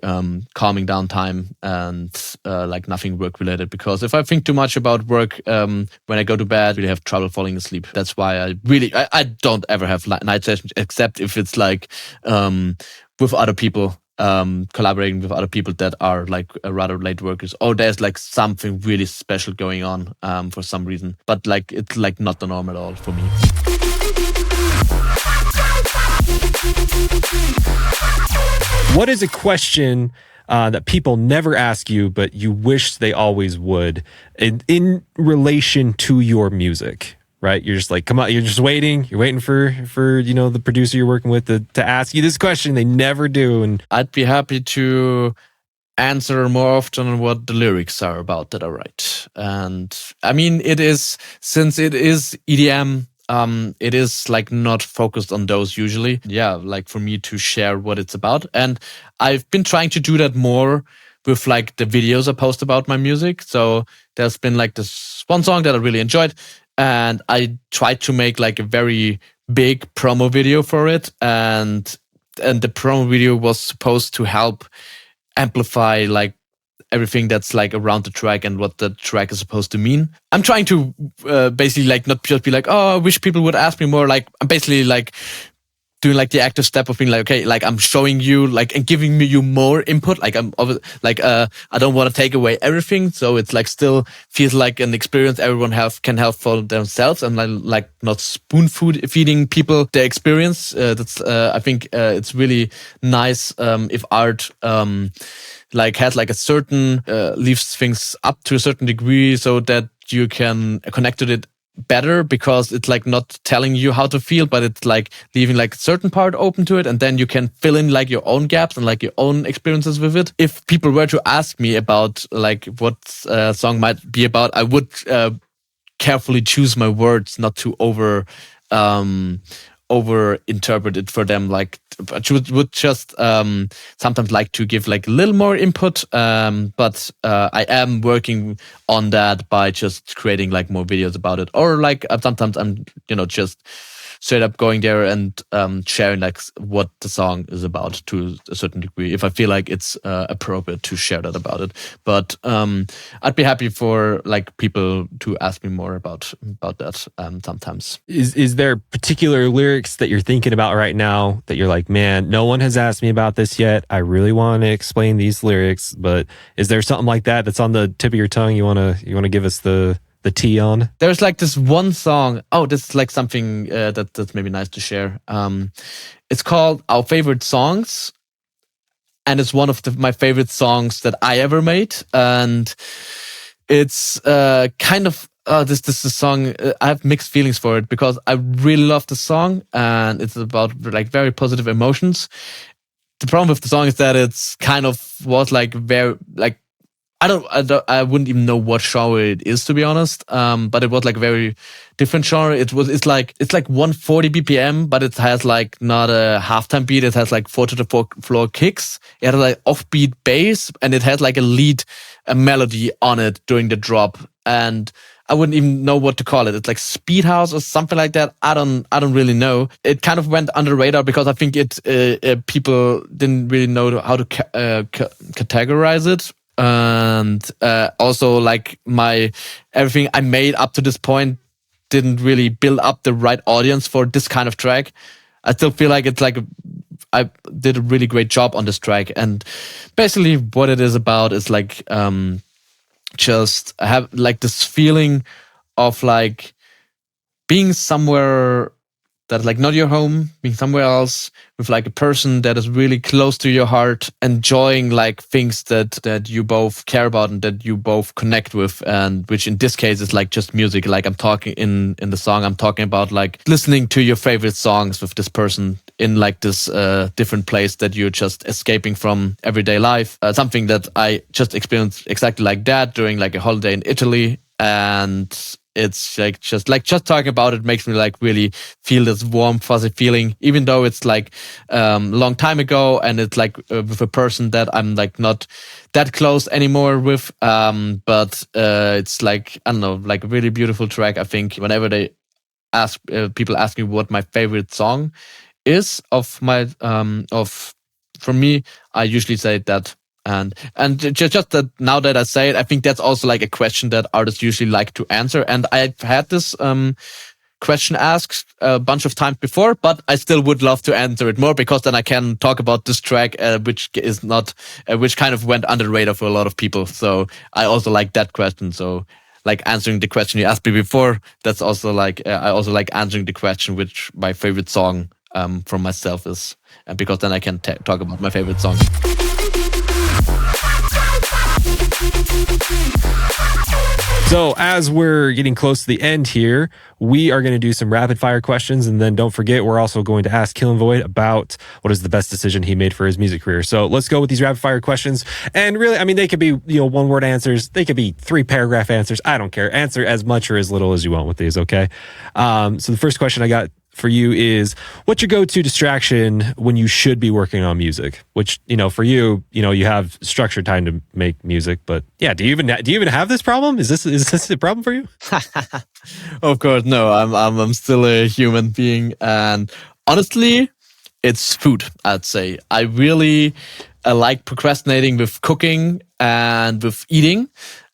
calming down time, and like nothing work related, because if I think too much about work when I go to bed, I really have trouble falling asleep. That's why I don't ever have night sessions, except if it's like with other people, collaborating with other people that are like rather late workers, or there's like something really special going on for some reason, but like it's like not the norm at all for me. What is a question that people never ask you, but you wish they always would, in relation to your music? Right, you're just like, come on, you're just waiting. You're waiting for the producer you're working with to ask you this question. They never do, and I'd be happy to answer more often what the lyrics are about that I write. And I mean, since it is EDM. It is like not focused on those usually. Yeah, like for me to share what it's about. And I've been trying to do that more with like the videos I post about my music. So there's been like this one song that I really enjoyed, and I tried to make like a very big promo video for it. And the promo video was supposed to help amplify like everything that's like around the track and what the track is supposed to mean. I'm trying to basically like not just be like, oh, I wish people would ask me more. Like I'm basically like doing like the active step of being like, okay, like I'm showing you like and giving you more input. Like I'm like I don't want to take away everything, so it's like still feels like an experience everyone can have for themselves, and like not spoon feeding people the experience. That's I think it's really nice if art like has like a certain leaves things up to a certain degree so that you can connect to it better, because it's like not telling you how to feel, but it's like leaving like a certain part open to it, and then you can fill in like your own gaps and like your own experiences with it. If people were to ask me about like what a song might be about, I would carefully choose my words not to over interpret it for them. Like I would just sometimes like to give like a little more input, but I am working on that by just creating like more videos about it, or like sometimes I'm just straight up going there and sharing like what the song is about to a certain degree, if I feel like it's appropriate to share that about it. But I'd be happy for like people to ask me more about that sometimes. Is there particular lyrics that you're thinking about right now that you're like, man, no one has asked me about this yet, I really want to explain these lyrics? But is there something like that that's on the tip of your tongue you want to give us the tea on? There's like this one song. Oh, this is like something that's maybe nice to share. It's called Our Favorite Songs, and it's one of my favorite songs that I ever made. And it's kind of this is a song. I have mixed feelings for it, because I really love the song, and it's about like very positive emotions. The problem with the song is that it's kind of was like very like I wouldn't even know what genre it is, to be honest. But it was like a very different genre. It's like 140 BPM, but it has like not a halftime beat. It has like 4 to the floor kicks. It has like offbeat bass, and it has like a melody on it during the drop. And I wouldn't even know what to call it. It's like speed house or something like that. I don't really know. It kind of went under the radar because I think people didn't really know how to categorize it. And also like everything I made up to this point didn't really build up the right audience for this kind of track. I still feel like it's like I did a really great job on this track, and basically what it is about is like just have like this feeling of like being somewhere that's like not your home, being somewhere else with like a person that is really close to your heart, enjoying like things that you both care about and that you both connect with, and which in this case is like just music. Like I'm talking in the song, I'm talking about like listening to your favorite songs with this person in like this different place that you're just escaping from everyday life. Something that I just experienced exactly like that during like a holiday in Italy, and it's like just talking about it makes me like really feel this warm fuzzy feeling, even though it's like a long time ago, and it's like with a person that I'm like not that close anymore with, but it's like, I don't know, like a really beautiful track. I think whenever people ask me what my favorite song is of my of for me, I usually say that. And just that now that I say it, I think that's also like a question that artists usually like to answer. And I've had this question asked a bunch of times before, but I still would love to answer it more, because then I can talk about this track, which is not, which kind of went under the radar for a lot of people. So I also like that question. So like answering the question you asked me before, that's also like, I also like answering the question which my favorite song from myself is, because then I can talk about my favorite song. So as we're getting close to the end here, we are going to do some rapid fire questions. And then don't forget, we're also going to ask Killin Void about what is the best decision he made for his music career. So let's go with these rapid fire questions. And really, I mean, they could be, one word answers. They could be 3-paragraph answers. I don't care. Answer as much or as little as you want with these. Okay. So the first question I got for you is, what's your go-to distraction when you should be working on music? Which, for you, you have structured time to make music, but yeah, do you even have this problem? Is this a problem for you? Of course, no. I'm still a human being, and honestly, it's food. I'd say I really like procrastinating with cooking and with eating.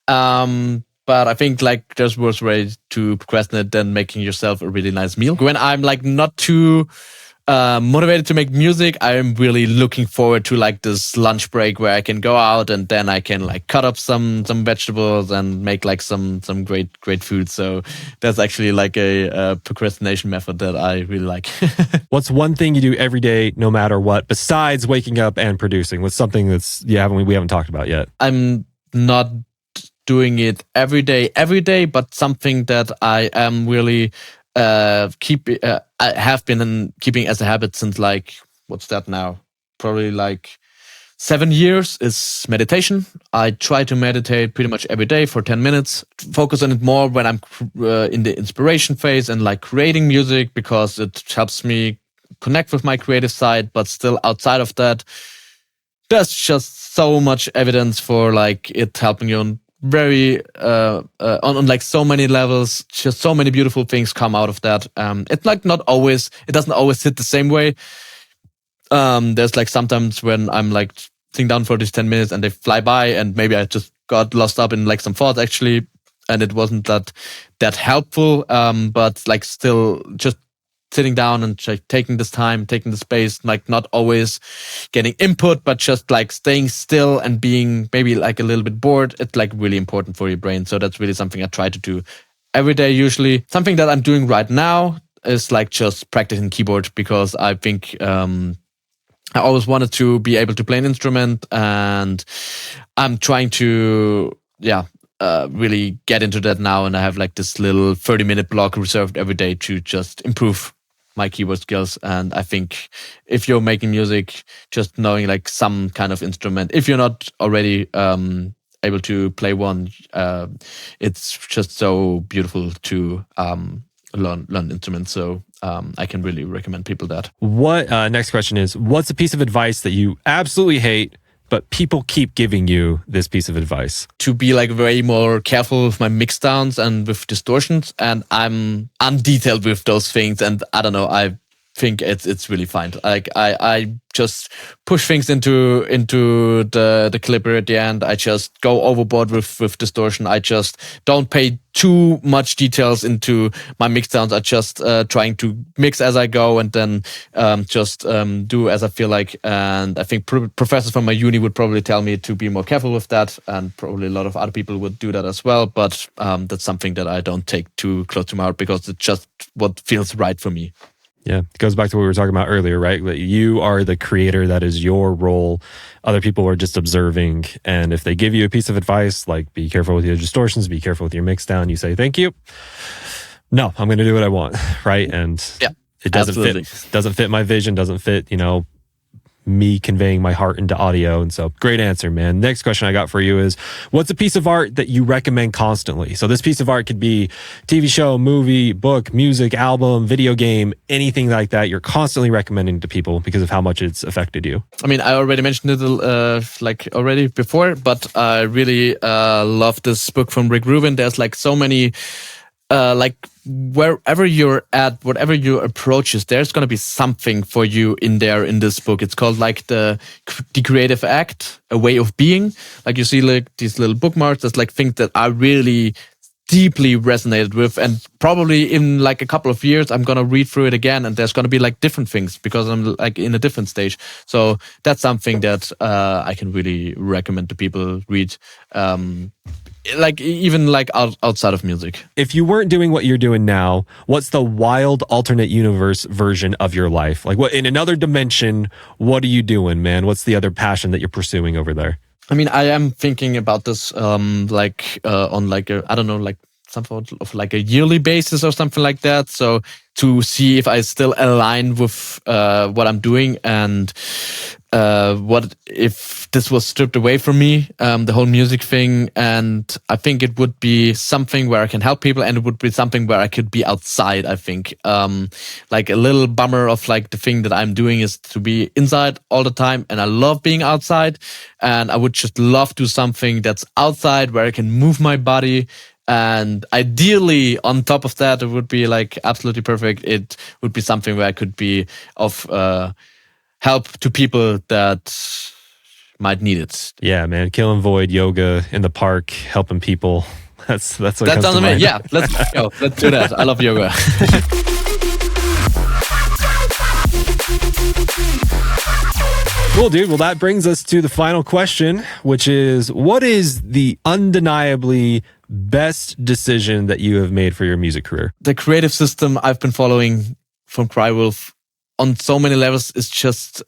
But I think like there's worse way to procrastinate than making yourself a really nice meal. When I'm like not too motivated to make music, I'm really looking forward to like this lunch break where I can go out and then I can like cut up some vegetables and make like some great food. So that's actually like a procrastination method that I really like. What's one thing you do every day, no matter what, besides waking up and producing? What's something that's we haven't talked about yet? I'm not doing it every day, but something that I am really I have been keeping as a habit since like, what's that now? Probably like 7 years is meditation. I try to meditate pretty much every day for 10 minutes, focus on it more when I'm in the inspiration phase and like creating music, because it helps me connect with my creative side. But still outside of that, there's just so much evidence for like it helping you on very on like so many levels. Just so many beautiful things come out of that. It's like it doesn't always hit the same way. There's like sometimes when I'm like sitting down for these 10 minutes and they fly by, and maybe I just got lost up in like some thoughts actually, and it wasn't that helpful. But like still just sitting down and like taking this time, taking the space, like not always getting input, but just like staying still and being maybe like a little bit bored. It's like really important for your brain. So that's really something I try to do every day usually. Something that I'm doing right now is like just practicing keyboard, because I think I always wanted to be able to play an instrument, and I'm trying to really get into that now. And I have like this little 30-minute block reserved every day to just improve my keyboard skills. And I think if you're making music, just knowing like some kind of instrument, if you're not already able to play one, it's just so beautiful to learn instruments. So I can really recommend people that. What next question is, what's a piece of advice that you absolutely hate, but people keep giving you this piece of advice? To be like very more careful with my mix downs and with distortions, and I'm undetailed with those things, and I don't know, I think it's really fine. Like I just push things into the clipper at the end. I just go overboard with distortion. I just don't pay too much details into my mix downs. I just trying to mix as I go, and then just do as I feel like. And I think professors from my uni would probably tell me to be more careful with that, and probably a lot of other people would do that as well. But that's something that I don't take too close to my heart, because it's just what feels right for me. Yeah, it goes back to what we were talking about earlier, right? That you are the creator, that is your role. Other people are just observing. And if they give you a piece of advice, like be careful with your distortions, be careful with your mix down, you say, thank you. No, I'm going to do what I want, right? And it doesn't fit my vision, doesn't fit, me conveying my heart into audio. And so great answer, man. Next question I got for you is, what's a piece of art that you recommend constantly? So this piece of art could be TV show, movie, book, music, album, video game, anything like that you're constantly recommending to people because of how much it's affected you. I mean, I already mentioned it like already before, but I really love this book from Rick Rubin. There's like so many like wherever you're at, whatever your approach is, there's going to be something for you in there in this book. It's called like the creative act, a way of being. Like you see like these little bookmarks. That's like things that I really deeply resonated with, and probably in like a couple of years I'm gonna read through it again, and there's gonna be like different things because I'm like in a different stage. So that's something that I can really recommend to people read, like even like outside of music. If you weren't doing what you're doing now, what's the wild alternate universe version of your life? Like what in another dimension, what are you doing, man? What's the other passion that you're pursuing over there? I mean, I am thinking about this, on like a, I don't know, like some sort of like a yearly basis or something like that. So to see if I still align with what I'm doing, and what if this was stripped away from me, the whole music thing. And I think it would be something where I can help people, and it would be something where I could be outside. I think like a little bummer of like the thing that I'm doing is to be inside all the time, and I love being outside, and I would just love to do something that's outside where I can move my body. And ideally, on top of that, it would be like absolutely perfect. It would be something where I could be of help to people that might need it. Yeah, man. Killin Void, yoga in the park, helping people. That's what that comes sounds to mind. amazing. Yeah, let's go. Let's do that. I love yoga. Cool, dude. Well, that brings us to the final question, which is, what is the undeniably best decision that you have made for your music career? The creative system I've been following from Crywolf on so many levels is just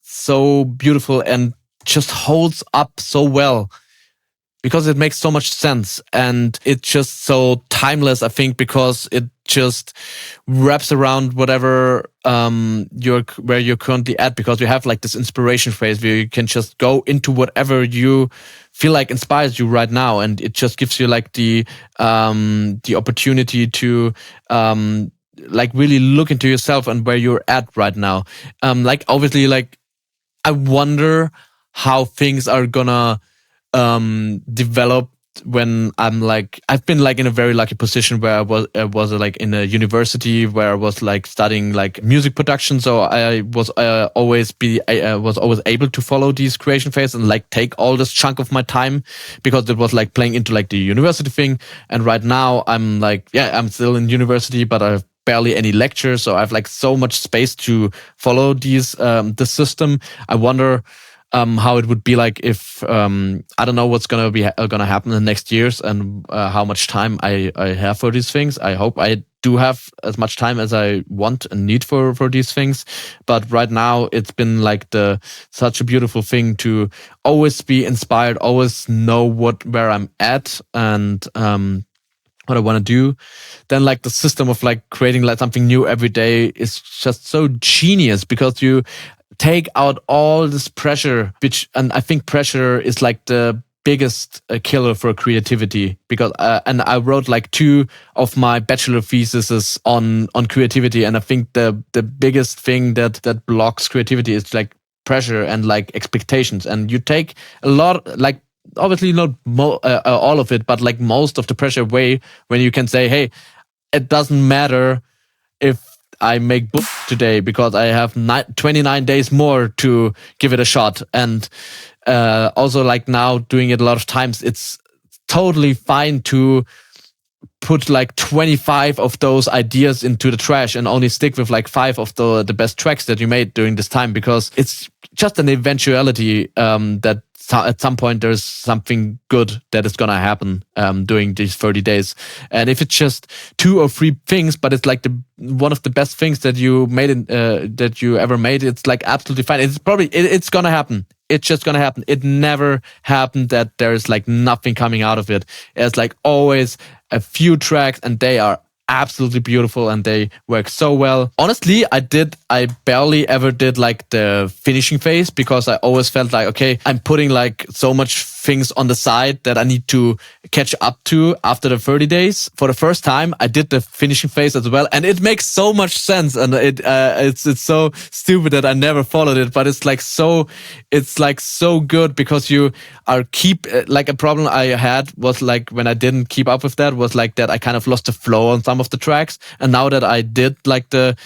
so beautiful and just holds up so well, because it makes so much sense, and it's just so timeless, I think, because it just wraps around whatever where you're currently at, because you have like this inspiration phase where you can just go into whatever you feel like inspires you right now, and it just gives you like the opportunity to like really look into yourself and where you're at right now. Like obviously, like I wonder how things are gonna develop when I'm like, I've been like in a very lucky position where I was like in a university where I was like studying like music production. So I was always able to follow these creation phases and like take all this chunk of my time, because it was like playing into like the university thing. And right now I'm like, yeah, I'm still in university, but I've barely any lectures. So I have like so much space to follow the system. I wonder how it would be like if I don't know what's gonna happen in the next years, and how much time I have for these things. I hope I do have as much time as I want and need for these things. But right now, it's been like such a beautiful thing to always be inspired, always know where I'm at, and what I want to do. Then like the system of like creating like something new every day is just so genius, because you take out all this pressure, and I think pressure is like the biggest killer for creativity, because and I wrote like 2 of my bachelor theses on creativity, and I think the biggest thing that blocks creativity is like pressure and like expectations. And you take a lot, like obviously not all of it, but like most of the pressure away when you can say, hey, it doesn't matter if I make book today, because I have 29 days more to give it a shot. And also like now doing it a lot of times, it's totally fine to put like 25 of those ideas into the trash and only stick with like 5 of the best tracks that you made during this time, because it's just an eventuality that at some point there's something good that is gonna happen during these 30 days. And if it's just 2 or 3 things, but it's like one of the best things that you made that you ever made, it's like absolutely fine. It's gonna happen. It's just gonna happen. It never happened that there's like nothing coming out of it. It's like always a few tracks, and they are absolutely beautiful and they work so well. Honestly, I barely ever did like the finishing phase, because I always felt like, okay, I'm putting like so much things on the side that I need to catch up to after the 30 days. For the first time, I did the finishing phase as well, and it makes so much sense. And it's so stupid that I never followed it, but it's like so good because you are like a problem I had was like when I didn't keep up with that was like that I kind of lost the flow on some of the tracks, and now that I did like the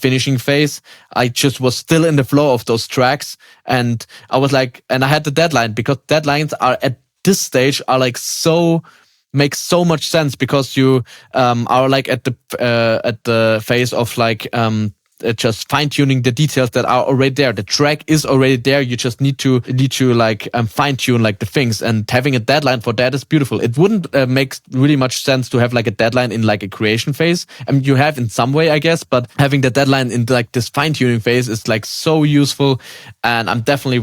finishing phase, I just was still in the flow of those tracks, and I was like, and I had the deadline because deadlines are at this stage are like so makes so much sense because you are like at the phase of like just fine tuning the details that are already there. The track is already there. You just need to like fine tune like the things, and having a deadline for that is beautiful. It wouldn't make really much sense to have like a deadline in like a creation phase. I mean, you have in some way, I guess, but having the deadline in like this fine tuning phase is like so useful. And I'm definitely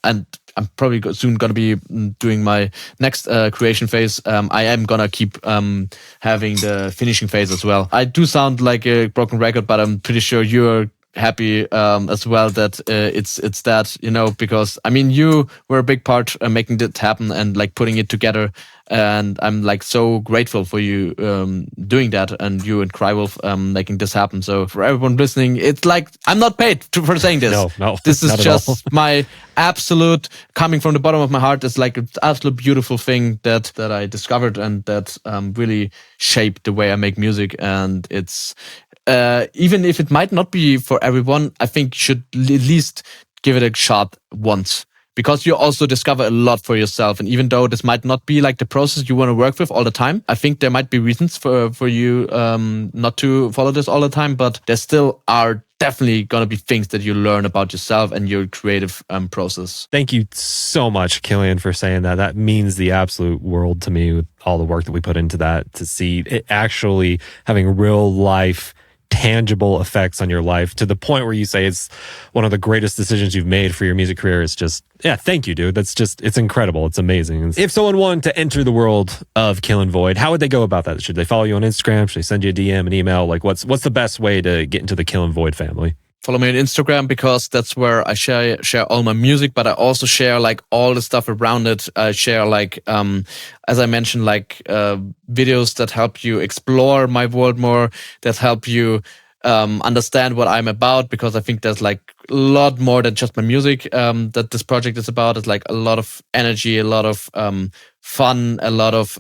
and I'm probably soon going to be doing my next creation phase. I am going to keep having the finishing phase as well. I do sound like a broken record, but I'm pretty sure you're happy as well that it's that, you know, because I mean, you were a big part making it happen and like putting it together. And I'm like so grateful for you doing that, and you and Crywolf making this happen. So for everyone listening, it's like I'm not paid for saying this. No, this is just my absolute coming from the bottom of my heart. It's like an absolute beautiful thing that I discovered and that really shaped the way I make music. And it's even if it might not be for everyone, I think you should at least give it a shot once. Because you also discover a lot for yourself. And even though this might not be like the process you want to work with all the time, I think there might be reasons for you not to follow this all the time, but there still are definitely going to be things that you learn about yourself and your creative process. Thank you so much, Killin, for saying that. That means the absolute world to me with all the work that we put into that, to see it actually having real life tangible effects on your life to the point where you say it's one of the greatest decisions you've made for your music career. It's just, yeah, thank you, dude. It's incredible. It's amazing. If someone wanted to enter the world of Killin Void, how would they go about that? Should they follow you on Instagram? Should they send you a DM, an email? Like what's the best way to get into the Killin Void family? Follow me on Instagram because that's where I share all my music, but I also share like all the stuff around it. I share like, as I mentioned, like videos that help you explore my world more, that help you understand what I'm about, because I think there's like a lot more than just my music that this project is about. It's like a lot of energy, a lot of fun, a lot of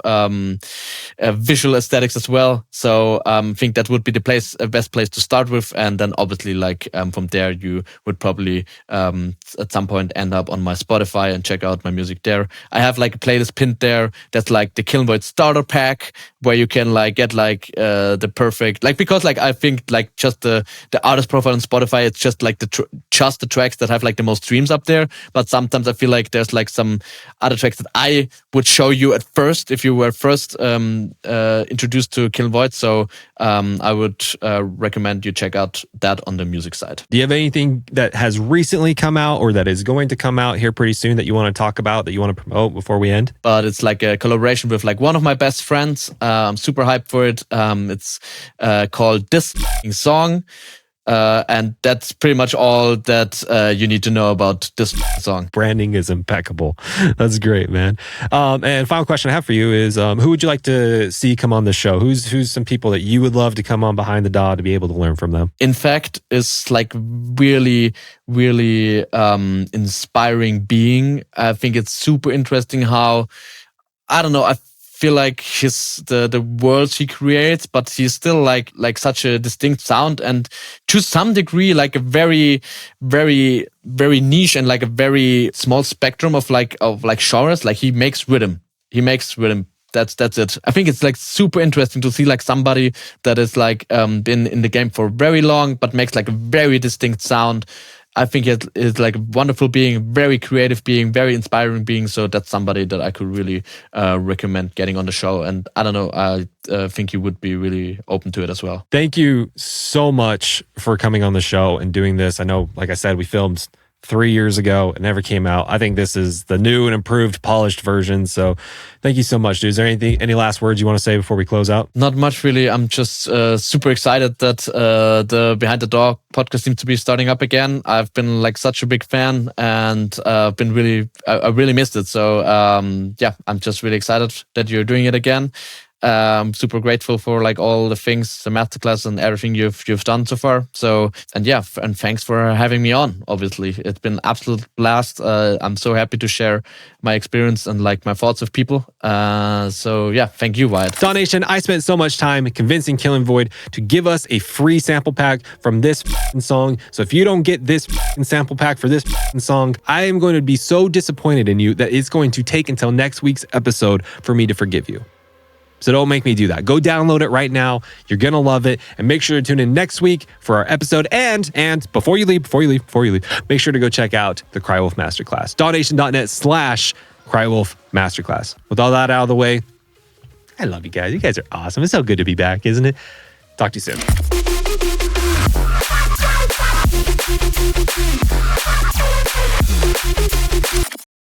visual aesthetics as well. So I think that would be the best place to start with. And then obviously like from there, you would probably at some point end up on my Spotify and check out my music there. I have like a playlist pinned there that's like the Killin Void starter pack, where you can like get like the perfect, like, because like I think like just the artist profile on Spotify, it's just like just the tracks that have like the most streams up there. But sometimes I feel like there's like some other tracks that I would show you at first if you were first introduced to Killin Void. So I would recommend you check out that on the music side. Do you have anything that has recently come out or that is going to come out here pretty soon that you want to talk about, that you want to promote before we end? But it's like a collaboration with like one of my best friends. I'm super hyped for it. It's called This Song. And that's pretty much all that you need to know about this song. Branding is impeccable. That's great, man. And final question I have for you is, who would you like to see come on the show? Who's some people that you would love to come on Behind the DAW to be able to learn from them? In fact, it's like really, really inspiring being. I think it's super interesting how, I don't know, I feel like the worlds he creates, but he's still like such a distinct sound, and to some degree like a very, very, very niche and like a very small spectrum of genres. Like he makes rhythm. That's it. I think it's like super interesting to see like somebody that is like been in the game for very long, but makes like a very distinct sound. I think it is like a wonderful being, very creative being, very inspiring being. So that's somebody that I could really recommend getting on the show. And I don't know, I think you would be really open to it as well. Thank you so much for coming on the show and doing this. I know, like I said, we filmed 3 years ago. It never came out. I think this is the new and improved, polished version. So thank you so much, dude. Is there any last words you want to say before we close out? Not much, really. I'm just super excited that the Behind the DAW podcast seems to be starting up again. I've been like such a big fan, and I really missed it. So yeah, I'm just really excited that you're doing it again. Super grateful for like all the things, the masterclass and everything you've done so far. So, and yeah, and thanks for having me on. Obviously, it's been an absolute blast. I'm so happy to share my experience and like my thoughts with people. So yeah, thank you, Wyatt. DAW Nation, I spent so much time convincing Killin Void to give us a free sample pack from this song. So if you don't get this sample pack for this song, I am going to be so disappointed in you that it's going to take until next week's episode for me to forgive you. So don't make me do that. Go download it right now. You're going to love it. And make sure to tune in next week for our episode. And before you leave, make sure to go check out the Crywolf Masterclass. DawNation.net/Crywolf Masterclass. With all that out of the way, I love you guys. You guys are awesome. It's so good to be back, isn't it? Talk to you soon.